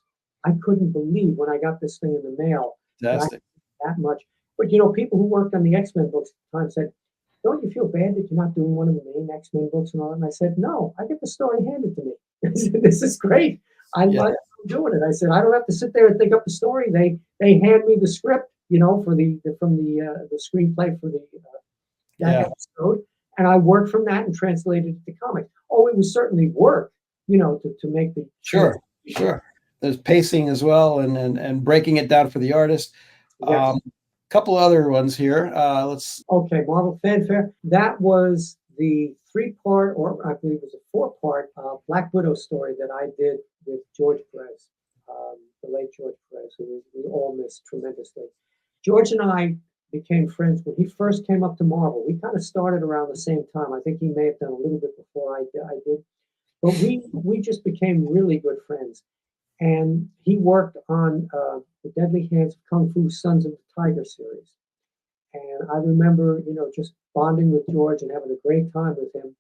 I couldn't believe when I got this thing in the mail that I Fantastic. had that much. But people who worked on the X-Men books at the time said, "Don't you feel bad that you're not doing one of the main X-Men books and all that?" And I said, "No, I get the story handed to me. This is great. I Yeah, like doing it." I said, "I don't have to sit there and think up the story. They hand me the script, for the screenplay for that yeah, episode, and I worked from that and translated it to comics. Oh, it was certainly work, to make the sure, translation. sure. There's pacing as well, and breaking it down for the artist. Yes. Couple other ones here. Let's. Okay, Marvel Fanfare. That was the three-part, or I believe it was a four-part Black Widow story that I did with George Perez, the late George Perez, who we all miss tremendously. George and I became friends when he first came up to Marvel. We kind of started around the same time. I think he may have done a little bit before I did, but we just became really good friends. And he worked on the Deadly Hands of Kung Fu Sons of the Tiger series. And I remember, just bonding with George and having a great time with him.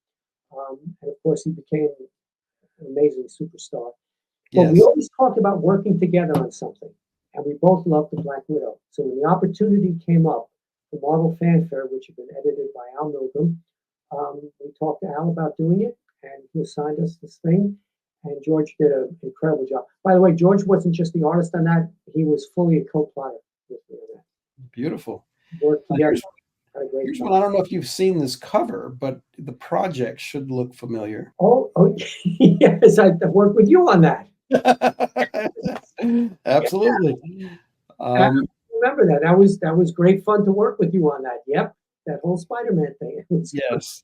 And of course, he became an amazing superstar. But we Yes. always talked about working together on something. And we both loved the Black Widow. So when the opportunity came up for Marvel Fanfare, which had been edited by Al Milgrom, we talked to Al about doing it, and he assigned us this thing. And George did an incredible job. By the way, George wasn't just the artist on that; he was fully a co-plotter with me on that. Beautiful. Worked together, Here's had a great here's time. one. I don't know if you've seen this cover, but the project should look familiar. Oh, yes, I worked with you on that. Yeah, Absolutely. I Um, remember that. That was great fun to work with you on that. Yep, that whole Spider-Man thing. It was great. yes.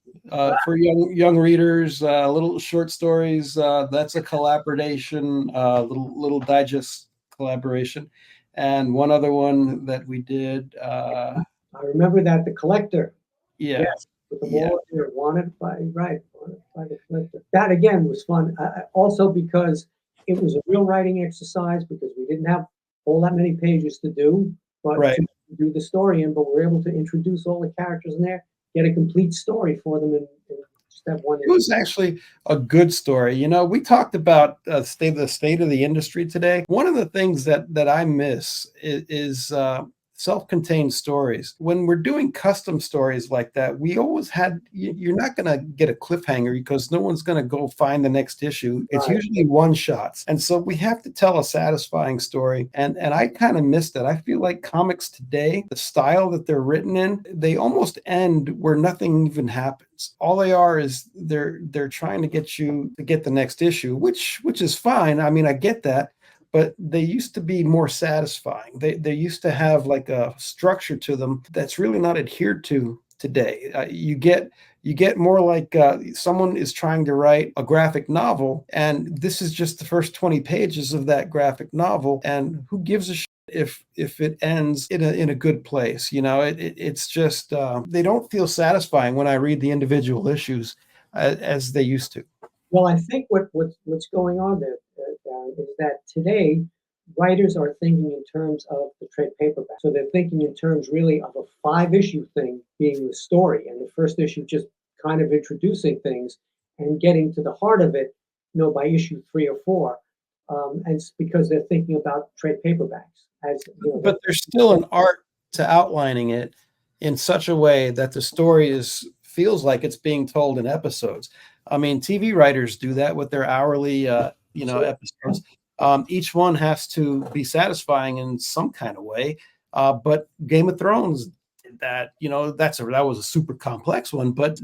For young readers, little short stories. That's a collaboration, little digest collaboration, and one other one that we did. I remember that the collector. Yeah, Yes, with the yeah, moral here, wanted by the collector. That again was fun. Also because it was a real writing exercise because we didn't have all that many pages to do, but right. to do the story in. But we were able to introduce all the characters in there, get a complete story for them, and just have one It issue. was actually a good story. We talked about state of the industry today. One of the things that I miss is self-contained stories. When we're doing custom stories like that, we always had you're not going to get a cliffhanger because no one's going to go find the next issue. It's Right, usually one shots, and so we have to tell a satisfying story. And I kind of missed it. I feel like comics today, the style that they're written in, they almost end where nothing even happens. All they are is they're trying to get you to get the next issue, which is fine. I mean, I get that, but they used to be more satisfying. They used to have like a structure to them that's really not adhered to today. You get more like someone is trying to write a graphic novel, and this is just the first 20 pages of that graphic novel, and who gives a shit if it ends in a good place. It's just they don't feel satisfying when I read the individual issues as they used to. well, I think what's going on there, Darren, is that today writers are thinking in terms of the trade paperback. So they're thinking in terms really of a five-issue thing being the story, and the first issue just kind of introducing things and getting to the heart of it, by issue three or four. And it's because they're thinking about trade paperbacks as But there's still an art to outlining it in such a way that the story is feels like it's being told in episodes. I mean, TV writers do that with their hourly, so episodes. Each one has to be satisfying in some kind of way. But Game of Thrones did that. That was a super complex one. But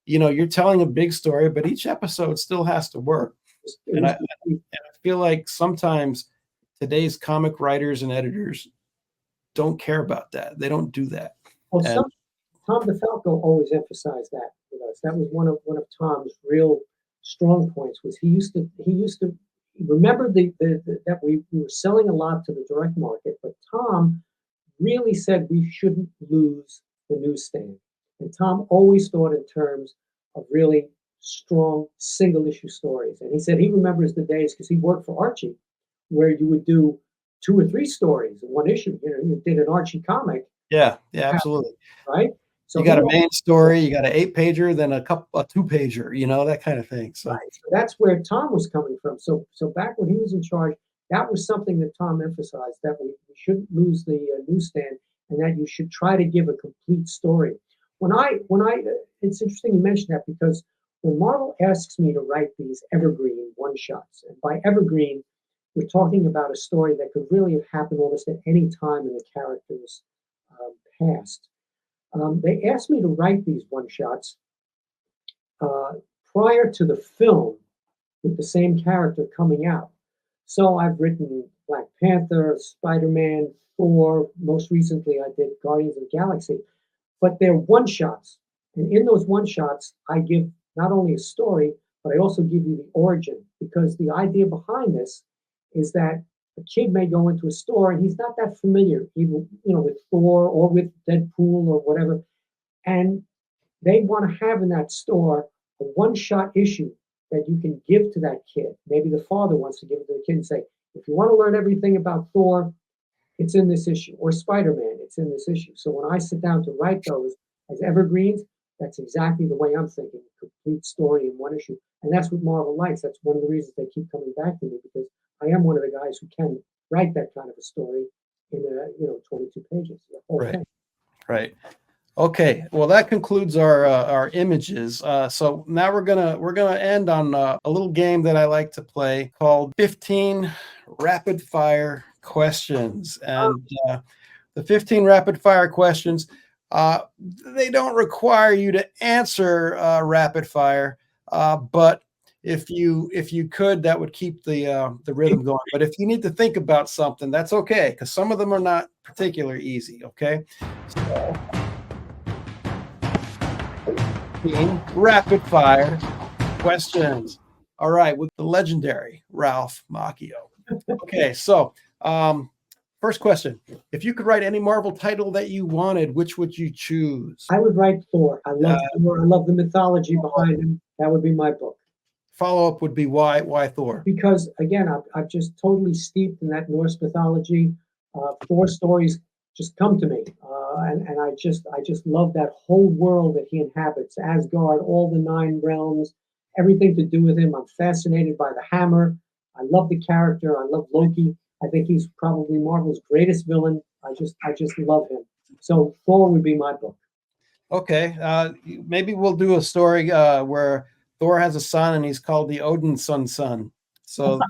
you're telling a big story, but each episode still has to work. it And I, was and I feel like sometimes today's comic writers and editors don't care about that. They don't do that. well, And Tom DeFalco always emphasized that with us. That was one of Tom's real strong points. Was he used to remember that we were selling a lot to the direct market, but Tom really said we shouldn't lose the newsstand. And Tom always thought in terms of really strong single issue stories. And he said he remembers the days because he worked for Archie, where you would do 2 or 3 stories in one issue. You know, you did an Archie comic, Yeah, absolutely. right? So You got a main story, you got an 8-pager, then a 2-pager, that kind of thing. So right. So that's where Tom was coming from. So back when he was in charge, that was something that Tom emphasized, that we shouldn't lose the newsstand, and that you should try to give a complete story. It's interesting you mention that, because when Marvel asks me to write these evergreen one shots, and by evergreen, we're talking about a story that could really have happened almost at any time in the character's past. They asked me to write these one shots uh, prior to the film with the same character coming out. So I've written Black Panther, Spider-Man, Thor. Most recently, I did Guardians of the Galaxy. But they're one shots. And in those one shots, I give not only a story, but I also give you the origin. Because the idea behind this is that a kid may go into a store and he's not that familiar, even with Thor or with Deadpool or whatever. And they want to have in that store a one-shot issue that you can give to that kid. Maybe the father wants to give it to the kid and say, if you want to learn everything about Thor, it's in this issue, or Spider-Man, it's in this issue. So when I sit down to write those as evergreens, that's exactly the way I'm thinking, complete story in one issue. And that's what Marvel likes. That's one of the reasons they keep coming back to me, because I am one of the guys who can write that kind of a story in 22 pages. The whole right, thing. right. Okay, well that concludes our images. So now we're gonna end on a little game that I like to play called 15 rapid fire questions. And the 15 rapid fire questions, they don't require you to answer rapid fire, but if you could, that would keep the rhythm going. But if you need to think about something, that's okay, because some of them are not particularly easy. Okay. So, rapid fire questions. All right, with the legendary Ralph Macchio. Okay, so first question. If you could write any Marvel title that you wanted, which would you choose? I would write Thor. I love Thor. I love the mythology behind him. That would be my book. Follow-up would be why Thor? Because again, I've just totally steeped in that Norse mythology. Thor stories just come to me, and I just love that whole world that he inhabits. Asgard, all the 9 realms, everything to do with him. I'm fascinated by the hammer. I love the character. I love Loki. I think he's probably Marvel's greatest villain. I just love him. So Thor would be my book. Okay, maybe we'll do a story where Thor has a son and he's called the Odin son. So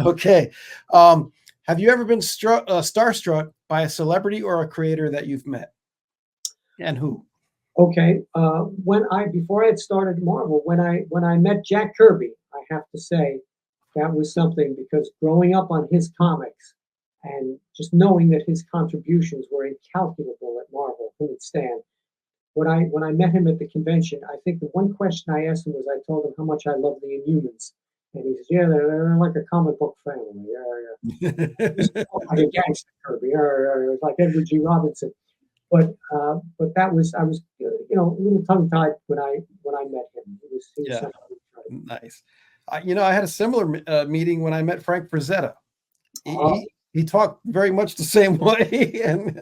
okay. Have you ever been starstruck by a celebrity or a creator that you've met, and who? Okay, before I had started Marvel, when I met Jack Kirby, I have to say that was something, because growing up on his comics and just knowing that his contributions were incalculable at Marvel, him and Stan. When I met him at the convention, I think the one question I asked him was, I told him how much I love the Inhumans, and he says, "Yeah, they're like a comic book family. Yeah, like a gangster Kirby, or like Edward G. Robinson." But that was, I was a little tongue tied when I met him. He was Yeah, something. nice. I had a similar meeting when I met Frank Frazetta. He talked very much the same way, and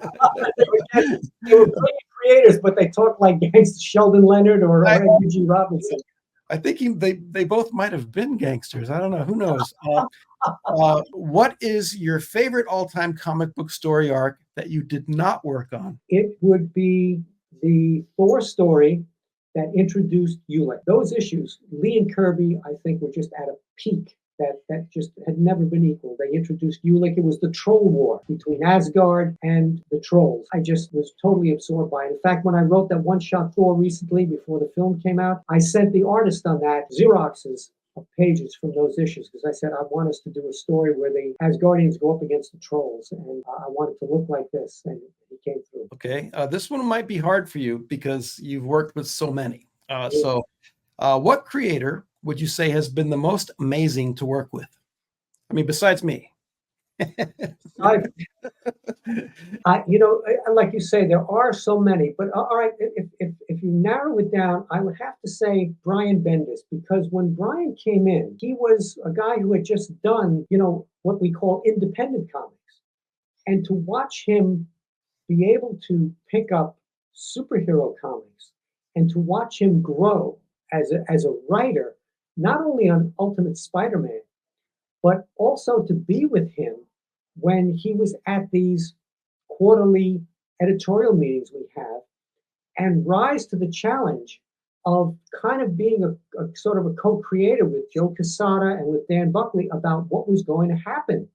they were brilliant creators, but they talked like gangster Sheldon Leonard or Edward G. Robinson. I think they both might have been gangsters. I don't know. Who knows? What is your favorite all-time comic book story arc that you did not work on? It would be the Thor story that introduced Ulick. Those issues, Lee and Kirby, I think, were just at a peak that just had never been equal. They introduced Ulick. It was the troll war between Asgard and the trolls. I just was totally absorbed by it. In fact, when I wrote that one-shot Thor recently, before the film came out, I sent the artist on that Xeroxes of pages from those issues, because I said I want us to do a story where the Asgardians go up against the trolls, and I want it to look like this, and it came through. Okay, this one might be hard for you because you've worked with so many. So What creator would you say has been the most amazing to work with? I mean, besides me. I, like you say, there are so many. But all right, if you narrow it down, I would have to say Brian Bendis, because when Brian came in, he was a guy who had just done, what we call independent comics, and to watch him be able to pick up superhero comics and to watch him grow as a writer, not only on Ultimate Spider-Man, but also to be with him when he was at these quarterly editorial meetings we have and rise to the challenge of kind of being a sort of a co-creator with Joe Quesada and with Dan Buckley about what was going to happen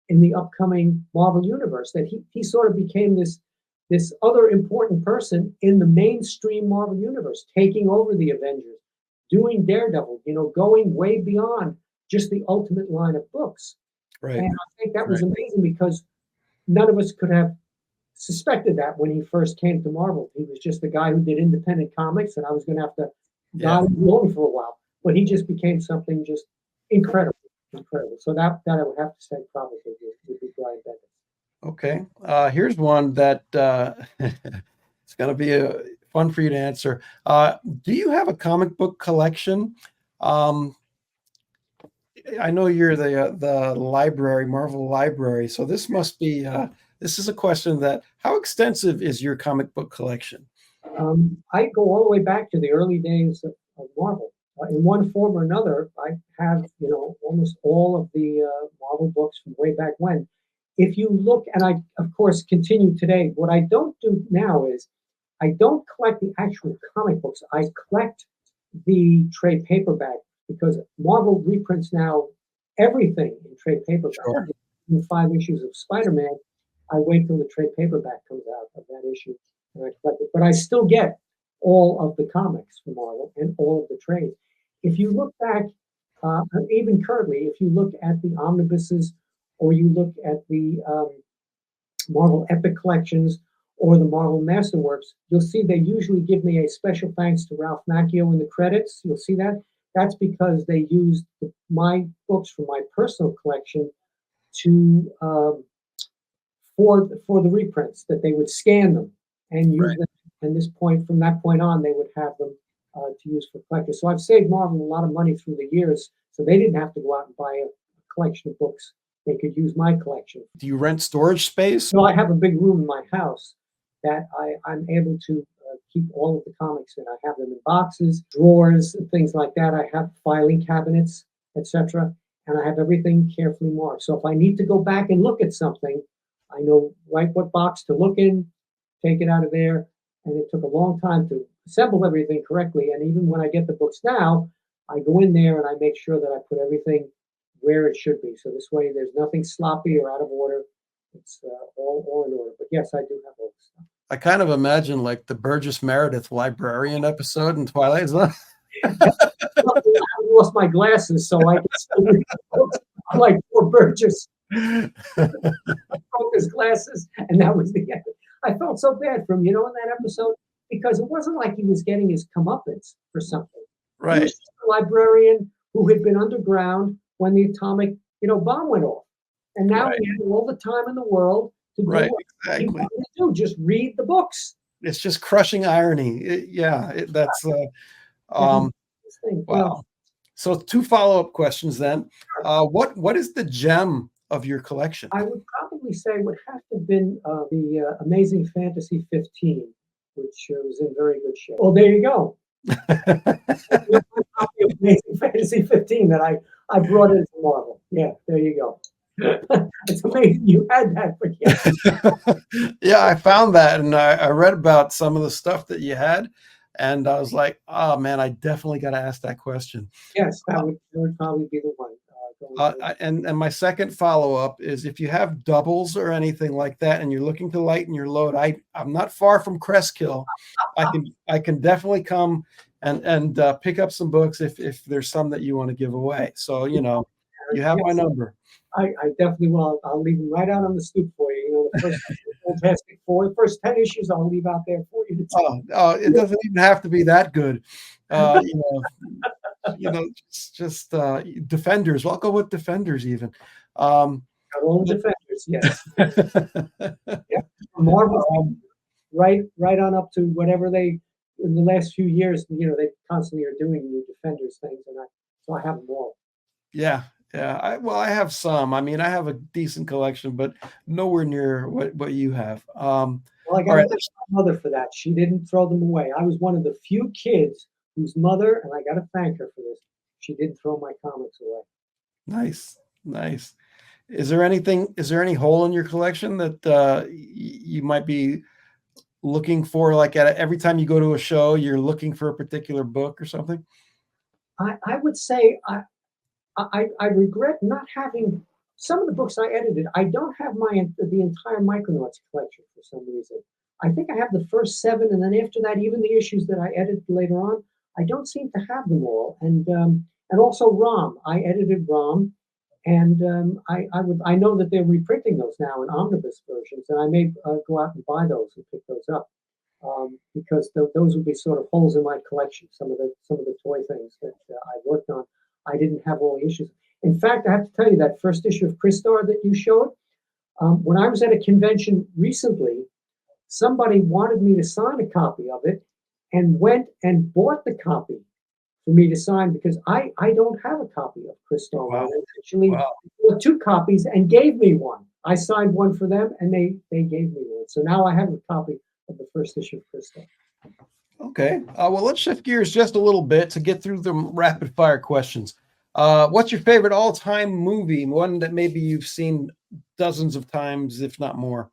in the upcoming Marvel universe. That he sort of became this other important person in the mainstream Marvel universe, taking over the Avengers, doing Daredevil, going way beyond just the Ultimate line of books. Right. And I think that was amazing, because none of us could have suspected that when he first came to Marvel. He was just a guy who did independent comics, and I was going to have to guide him along for a while. But he just became something just incredible. So that I would have to say probably would be Brian Bendis. Okay. Here's one that it's going to be fun for you to answer. Do you have a comic book collection? I know you're the library, Marvel library. So this must be, this is a question that, how extensive is your comic book collection? I go all the way back to the early days of Marvel. In one form or another, I have, almost all of the Marvel books from way back when. If you look, and I, of course, continue today, what I don't do now is I don't collect the actual comic books. I collect the trade paperback, because Marvel reprints now everything in trade paperback. Sure. In the 5 issues of Spider-Man, I wait till the trade paperback comes out of that issue, and I collect it. But I still get all of the comics from Marvel and all of the trades. If you look back, even currently, if you look at the omnibuses, or you look at the Marvel Epic collections or the Marvel Masterworks, you'll see they usually give me a special thanks to Ralph Macchio in the credits. You'll see that. That's because they used my books from my personal collection to for the reprints, that they would scan them and use them. And from that point on, they would have them to use for collectors. So I've saved Marvel a lot of money through the years, so they didn't have to go out and buy a collection of books. They could use my collection. Do you rent storage space? So I have a big room in my house that I'm able to keep all of the comics in. I have them in boxes, drawers, and things like that. I have filing cabinets, etc., and I have everything carefully marked. So if I need to go back and look at something, I know right what box to look in, take it out of there. And it took a long time to assemble everything correctly. And even when I get the books now, I go in there and I make sure that I put everything where it should be. So this way, there's nothing sloppy or out of order. It's all in order. But yes, I do have all this stuff. I kind of imagine like the Burgess Meredith librarian episode in Twilight Zone. I lost my glasses, so I can still read the books. I'm like poor Burgess. I broke his glasses, and that was the end. I felt so bad for him, in that episode, because it wasn't like he was getting his comeuppance for something. Right. He was just a librarian who had been underground when the atomic, bomb went off, and now he had all the time in the world to do what he wanted to do, just read the books. It's just crushing irony. That's wow. So 2 follow-up questions then. What is the gem of your collection? I would probably say would have to have been the Amazing Fantasy 15, which was in very good shape. Well, there you go. Amazing Fantasy 15 that I brought into Marvel. Yeah, there you go. It's amazing you had that. But yeah, I found that, and I read about some of the stuff that you had, and I was like, oh man, I definitely got to ask that question. Yes, that would probably be the one. And my second follow-up is, if you have doubles or anything like that and you're looking to lighten your load, I'm not far from Crestkill. I can definitely come and pick up some books if there's some that you want to give away. So you have my number. I definitely will. I'll leave them right out on the stoop for you. The first Fantastic Four. The first 10 issues I'll leave out there for you to take. It doesn't even have to be that good. Just Defenders. Well, I'll go with Defenders even. Got all the Defenders, yes. Yeah. Marvel, right on up to whatever they, in the last few years, they constantly are doing new Defenders things, and so I have them all. Yeah. I have some. I mean, I have a decent collection, but nowhere near what you have. Well, I got to thank my mother for that. She didn't throw them away. I was one of the few kids whose mother, and I got to thank her for this, she didn't throw my comics away. Nice. Is there any hole in your collection that you might be looking for? Like every time you go to a show, you're looking for a particular book or something? I would say I regret not having some of the books I edited. I don't have the entire Micronauts collection for some reason. I think I have the first 7, and then after that, even the issues that I edited later on, I don't seem to have them all. And also ROM. I edited ROM, and I know that they're reprinting those now in omnibus versions, and I may go out and buy those and pick those up. Because those would be sort of holes in my collection. Some of the toy things that I worked on, I didn't have all the issues. In fact, I have to tell you that first issue of Christar that you showed, when I was at a convention recently, somebody wanted me to sign a copy of it, and went and bought the copy for me to sign because I don't have a copy of Christar. Wow. They actually bought 2 copies and gave me one. I signed one for them, and they gave me one. So now I have a copy of the first issue of Christar. Okay. Well, let's shift gears just a little bit to get through the rapid fire questions. What's your favorite all-time movie? One that maybe you've seen dozens of times, if not more.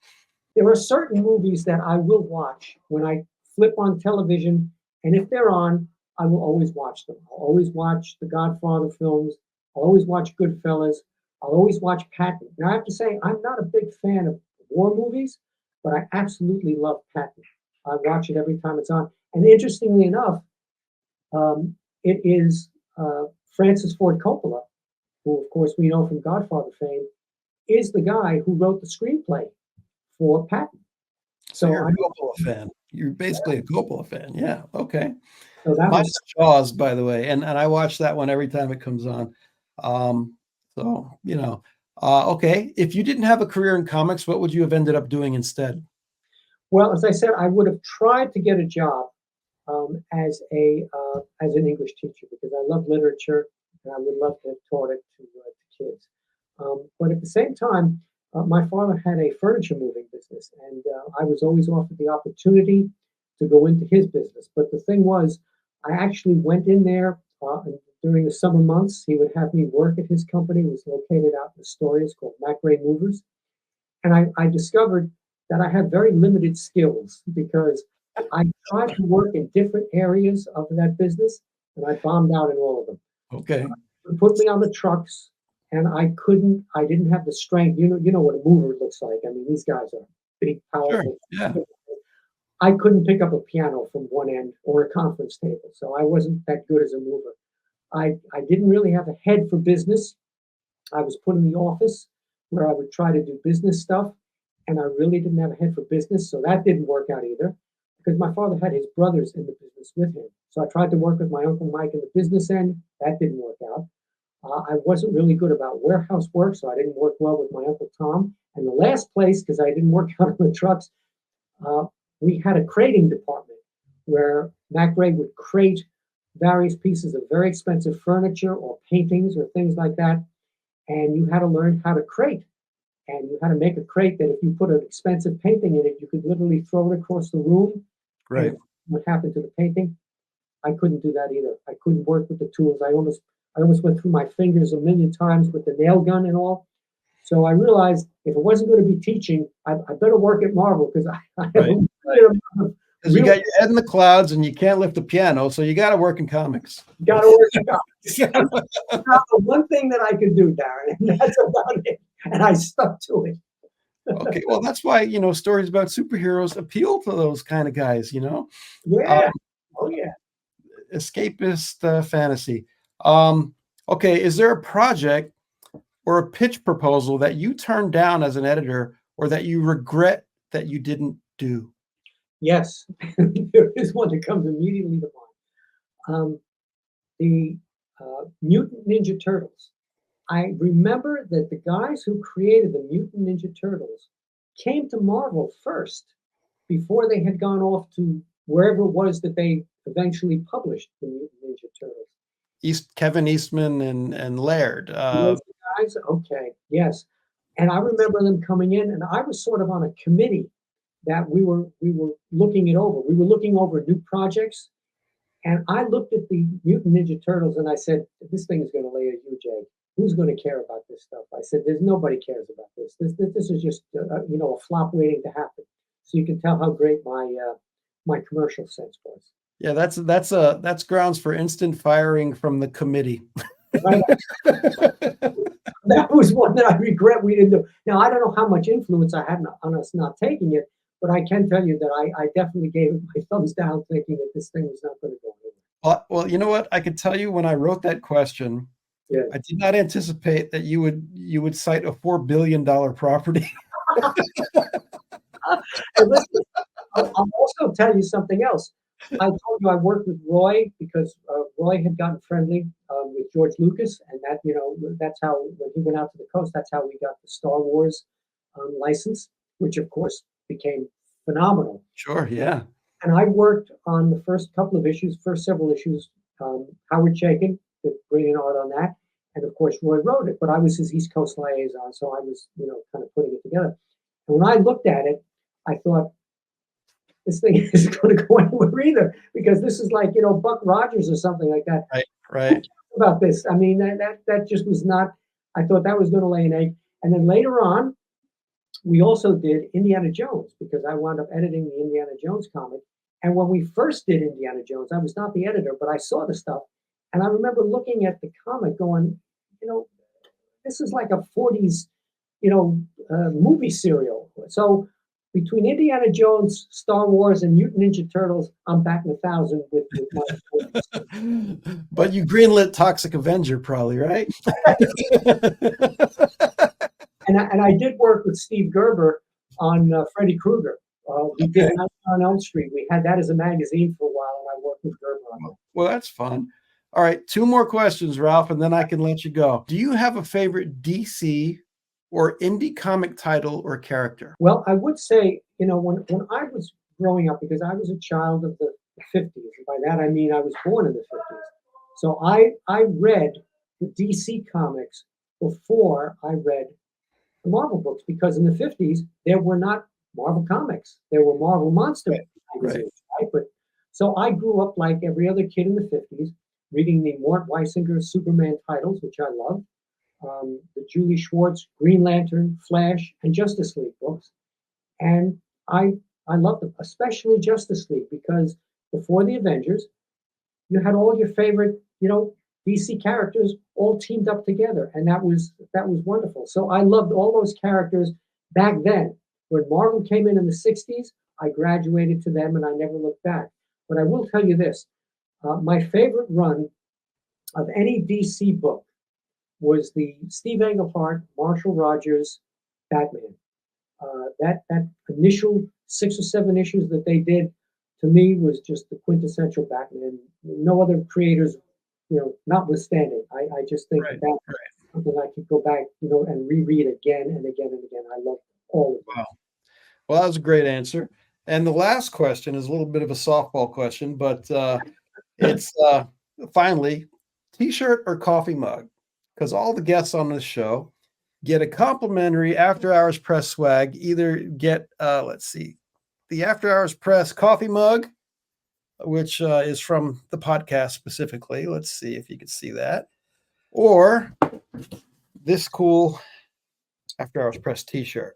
There are certain movies that I will watch when I flip on television, and if they're on, I will always watch them. I'll always watch the Godfather films. I'll always watch Goodfellas. I'll always watch Patton. Now, I have to say, I'm not a big fan of war movies, but I absolutely love Patton. I watch it every time it's on. And interestingly enough, it is Francis Ford Coppola, who, of course, we know from Godfather fame, is the guy who wrote the screenplay for Patton. So you're a Coppola fan. You're basically a Coppola fan. Yeah. Okay. So that Mine's Jaws, by the way, and I watch that one every time it comes on. Okay. If you didn't have a career in comics, what would you have ended up doing instead? Well, as I said, I would have tried to get a job as an English teacher because I love literature and I would love to have taught it to kids. But at the same time, my father had a furniture moving business, and I was always offered the opportunity to go into his business. But the thing was, I actually went in there during the summer months. He would have me work at his company. It was located out in Astoria. It's called Macchio Movers. And I discovered that I had very limited skills because I tried to work in different areas of that business, and I bombed out in all of them. Okay. They put me on the trucks, and I didn't have the strength. You know what a mover looks like. I mean, these guys are big, powerful. Sure. Yeah. I couldn't pick up a piano from one end or a conference table, so I wasn't that good as a mover. I didn't really have a head for business. I was put in the office where I would try to do business stuff, and I really didn't have a head for business, so that didn't work out either because my father had his brothers in the business with him. So I tried to work with my Uncle Mike in the business end. That didn't work out. I wasn't really good about warehouse work, so I didn't work well with my Uncle Tom. And the last place, because I didn't work out on the trucks, we had a crating department where Mac Gray would crate various pieces of very expensive furniture or paintings or things like that. And you had to learn how to crate. And you had to make a crate that if you put an expensive painting in it, you could literally throw it across the room. Right. What happened to the painting? I couldn't do that either. I couldn't work with the tools. I almost went through my fingers a million times with the nail gun and all. So I realized if it wasn't going to be teaching, I better work at Marvel because I because you got your head in the clouds and you can't lift a piano, so you got to work in comics. You got to work in comics. That's the one thing that I could do, Darren, and that's about it. And I stuck to it. Okay, well, that's why stories about superheroes appeal to those kind of guys. Yeah. Oh yeah. Escapist fantasy. Okay, is there a project or a pitch proposal that you turned down as an editor or that you regret that you didn't do? Yes, there is one that comes immediately to mind. The Mutant Ninja Turtles. I remember that the guys who created the Mutant Ninja Turtles came to Marvel first before they had gone off to wherever it was that they eventually published the Mutant Ninja Turtles. Kevin Eastman and Laird. Those guys, okay, yes. And I remember them coming in, and I was sort of on a committee that we were looking it over. We were looking over new projects, and I looked at the Mutant Ninja Turtles and I said, "This thing is going to lay a huge egg. Who's going to care about this stuff?" I said, "There's nobody cares about this. This is just a flop waiting to happen." So you can tell how great my commercial sense was. Yeah, that's grounds for instant firing from the committee. Right? That was one that I regret we didn't do. Now I don't know how much influence I had on us not taking it, but I can tell you that I definitely gave it my thumbs down, thinking that this thing was not going to go anywhere. Well, you know what? I could tell you when I wrote that question, Yeah. I did not anticipate that you would cite a $4 billion property. And listen, I'll also tell you something else. I told you I worked with Roy because Roy had gotten friendly with George Lucas, and that's how when he went out to the coast, that's how we got the Star Wars license, which of course became phenomenal. Sure, yeah. And I worked on the first several issues. Howard Chaykin did brilliant art on that, and of course Roy wrote it. But I was his East Coast liaison, so I was kind of putting it together. And when I looked at it, I thought, this thing isn't going to go anywhere either, because this is like Buck Rogers or something like that. Right. About this, I mean that just was not. I thought that was going to lay an egg, and then later on, we also did Indiana Jones because I wound up editing the Indiana Jones comic. And when we first did Indiana Jones, I was not the editor, but I saw the stuff, and I remember looking at the comic, going, this is like a '40s, movie serial. So between Indiana Jones, Star Wars, and Mutant Ninja Turtles, I'm batting 1,000 with my. But you greenlit Toxic Avenger, probably, right? And I did work with Steve Gerber on Freddy Krueger. We did Nightmare on Elm Street. We had that as a magazine for a while, and I worked with Gerber on that. Well, that's fun. All right, 2 more questions, Ralph, and then I can let you go. Do you have a favorite DC or indie comic title or character? Well, I would say, when I was growing up, because I was a child of the 50s, and by that I mean I was born in the 50s. So I read the DC comics before I read the Marvel books, because in the 50s there were not Marvel comics. There were Marvel Monster magazines, right? But so I grew up like every other kid in the 50s, reading the Mort Weisinger Superman titles, which I loved, the Julie Schwartz Green Lantern, Flash, and Justice League books. And I loved them, especially Justice League, because before the Avengers, you had all your favorite, DC characters all teamed up together, and that was wonderful. So I loved all those characters back then. When Marvel came in the 60s, I graduated to them, and I never looked back. But I will tell you this. My favorite run of any DC book was the Steve Englehart, Marshall Rogers Batman. That initial 6 or 7 issues that they did, to me, was just the quintessential Batman. No other creators, notwithstanding. I just think that's something I could go back, and reread again and again and again. I love all of them. Wow. Well, that was a great answer. And the last question is a little bit of a softball question, but it's finally, T-shirt or coffee mug? Because all the guests on this show get a complimentary After Hours Press swag. Either get, the After Hours Press coffee mug, which is from the podcast specifically. Let's see if you can see that. Or this cool After Hours Press T-shirt.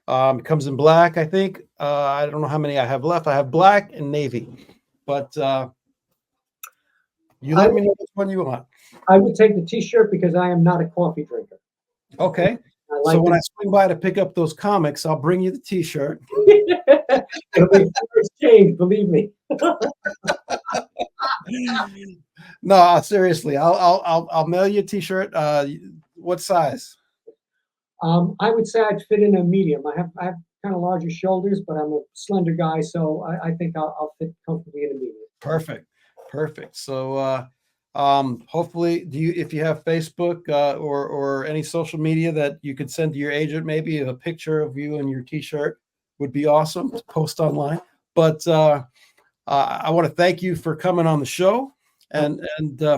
It comes in black, I think. I don't know how many I have left. I have black and navy. But you let me know which one you want. I would take the T-shirt because I am not a coffee drinker. Okay. So when I swing by to pick up those comics, I'll bring you the T-shirt. It'll be a exchange, believe me. No, seriously, I'll mail you a T-shirt. What size? I would say I'd fit in a medium. I have kind of larger shoulders, but I'm a slender guy, so I think I'll fit comfortably in a medium. Perfect. Perfect. So hopefully if you have Facebook or any social media that you could send to your agent, maybe a picture of you and your t-shirt would be awesome to post online. But I want to thank you for coming on the show and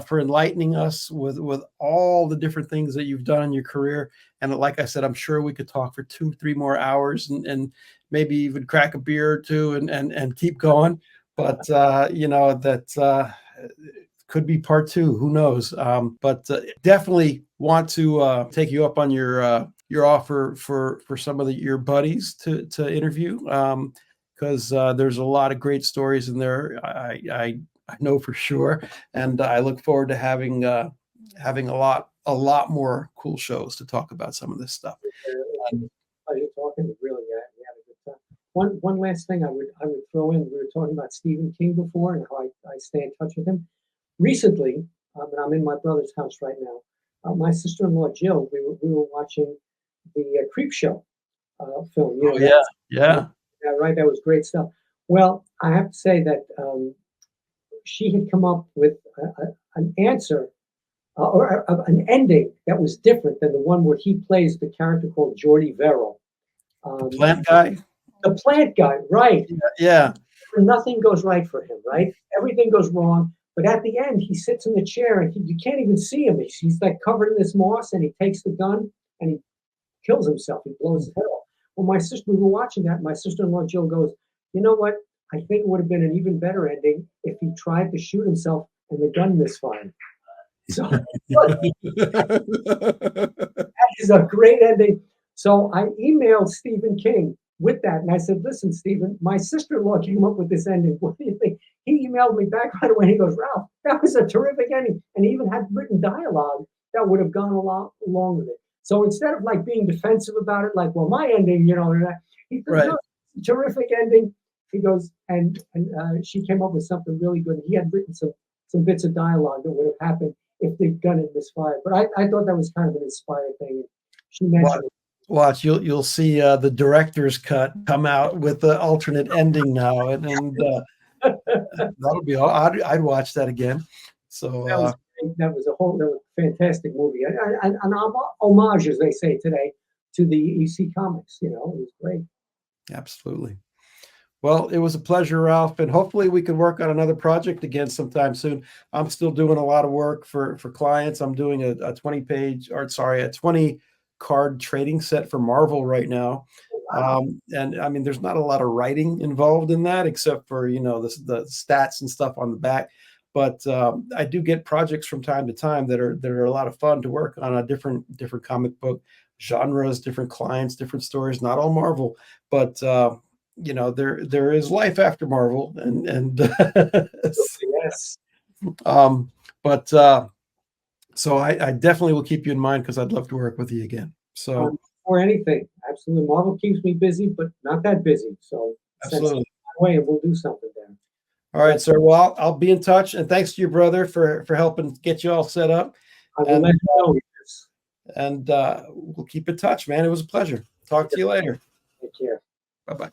for enlightening us with all the different things that you've done in your career. And like I said, I'm sure we could talk for 2-3 more hours and maybe even crack a beer or two and keep going. But that could be part two. Who knows? But definitely want to take you up on your offer for some of your buddies to interview. Because there's a lot of great stories in there. I know for sure, and I look forward to having a lot more cool shows to talk about some of this stuff. Pleasure talking. Really, we had a good time. One last thing I would throw in. We were talking about Stephen King before and how I stay in touch with him. Recently, and I'm in my brother's house right now. My sister-in-law Jill, we were watching the Creep Show film. You know, Yeah. Yeah, right. That was great stuff. Well, I have to say that she had come up with an answer or an ending that was different than the one where he plays the character called Jordy Verrill. Plant guy. The plant guy, right? Yeah. Nothing goes right for him, right? Everything goes wrong. But at the end, he sits in the chair and you can't even see him. He's like covered in this moss, and he takes the gun and he kills himself. He blows his head off. Well, we were watching that. My sister-in-law Jill goes, "You know what? I think it would have been an even better ending if he tried to shoot himself and the gun misfired." So that is a great ending. So I emailed Stephen King with that, and I said, "Listen, Stephen, my sister-in-law came up with this ending. What do you think?" He emailed me back right away. He goes, "Ralph, that was a terrific ending," and he even had written dialogue that would have gone along with it. So instead of like being defensive about it, like, "Well, my ending, he said, Right. "No, terrific ending." He goes, and she came up with something really good. He had written some bits of dialogue that would have happened if the gun had misfired. But I thought that was kind of an inspired thing. She mentioned it. Watch, you'll see the director's cut come out with the alternate ending now, and that'll be all. I'd watch that again. So That was a fantastic movie, and an homage, as they say today, to the EC comics. It was great. Absolutely. Well, it was a pleasure, Ralph, and hopefully we can work on another project again sometime soon. I'm still doing a lot of work for clients. I'm doing a 20 card trading set for Marvel right now. Wow. And I mean, there's not a lot of writing involved in that, except for the stats and stuff on the back. But I do get projects from time to time that are a lot of fun to work on, a different comic book genres, different clients, different stories. Not all Marvel, but there is life after Marvel, and Yes. but so I definitely will keep you in mind because I'd love to work with you again. So Or anything, absolutely. Marvel keeps me busy, but not that busy. So absolutely. way, and we'll do something there. All right, sir. Well, I'll be in touch, and thanks to your brother for helping get you all set up. I will let you know. And we'll keep in touch, man. It was a pleasure. Talk to you later. Take care. Bye-bye.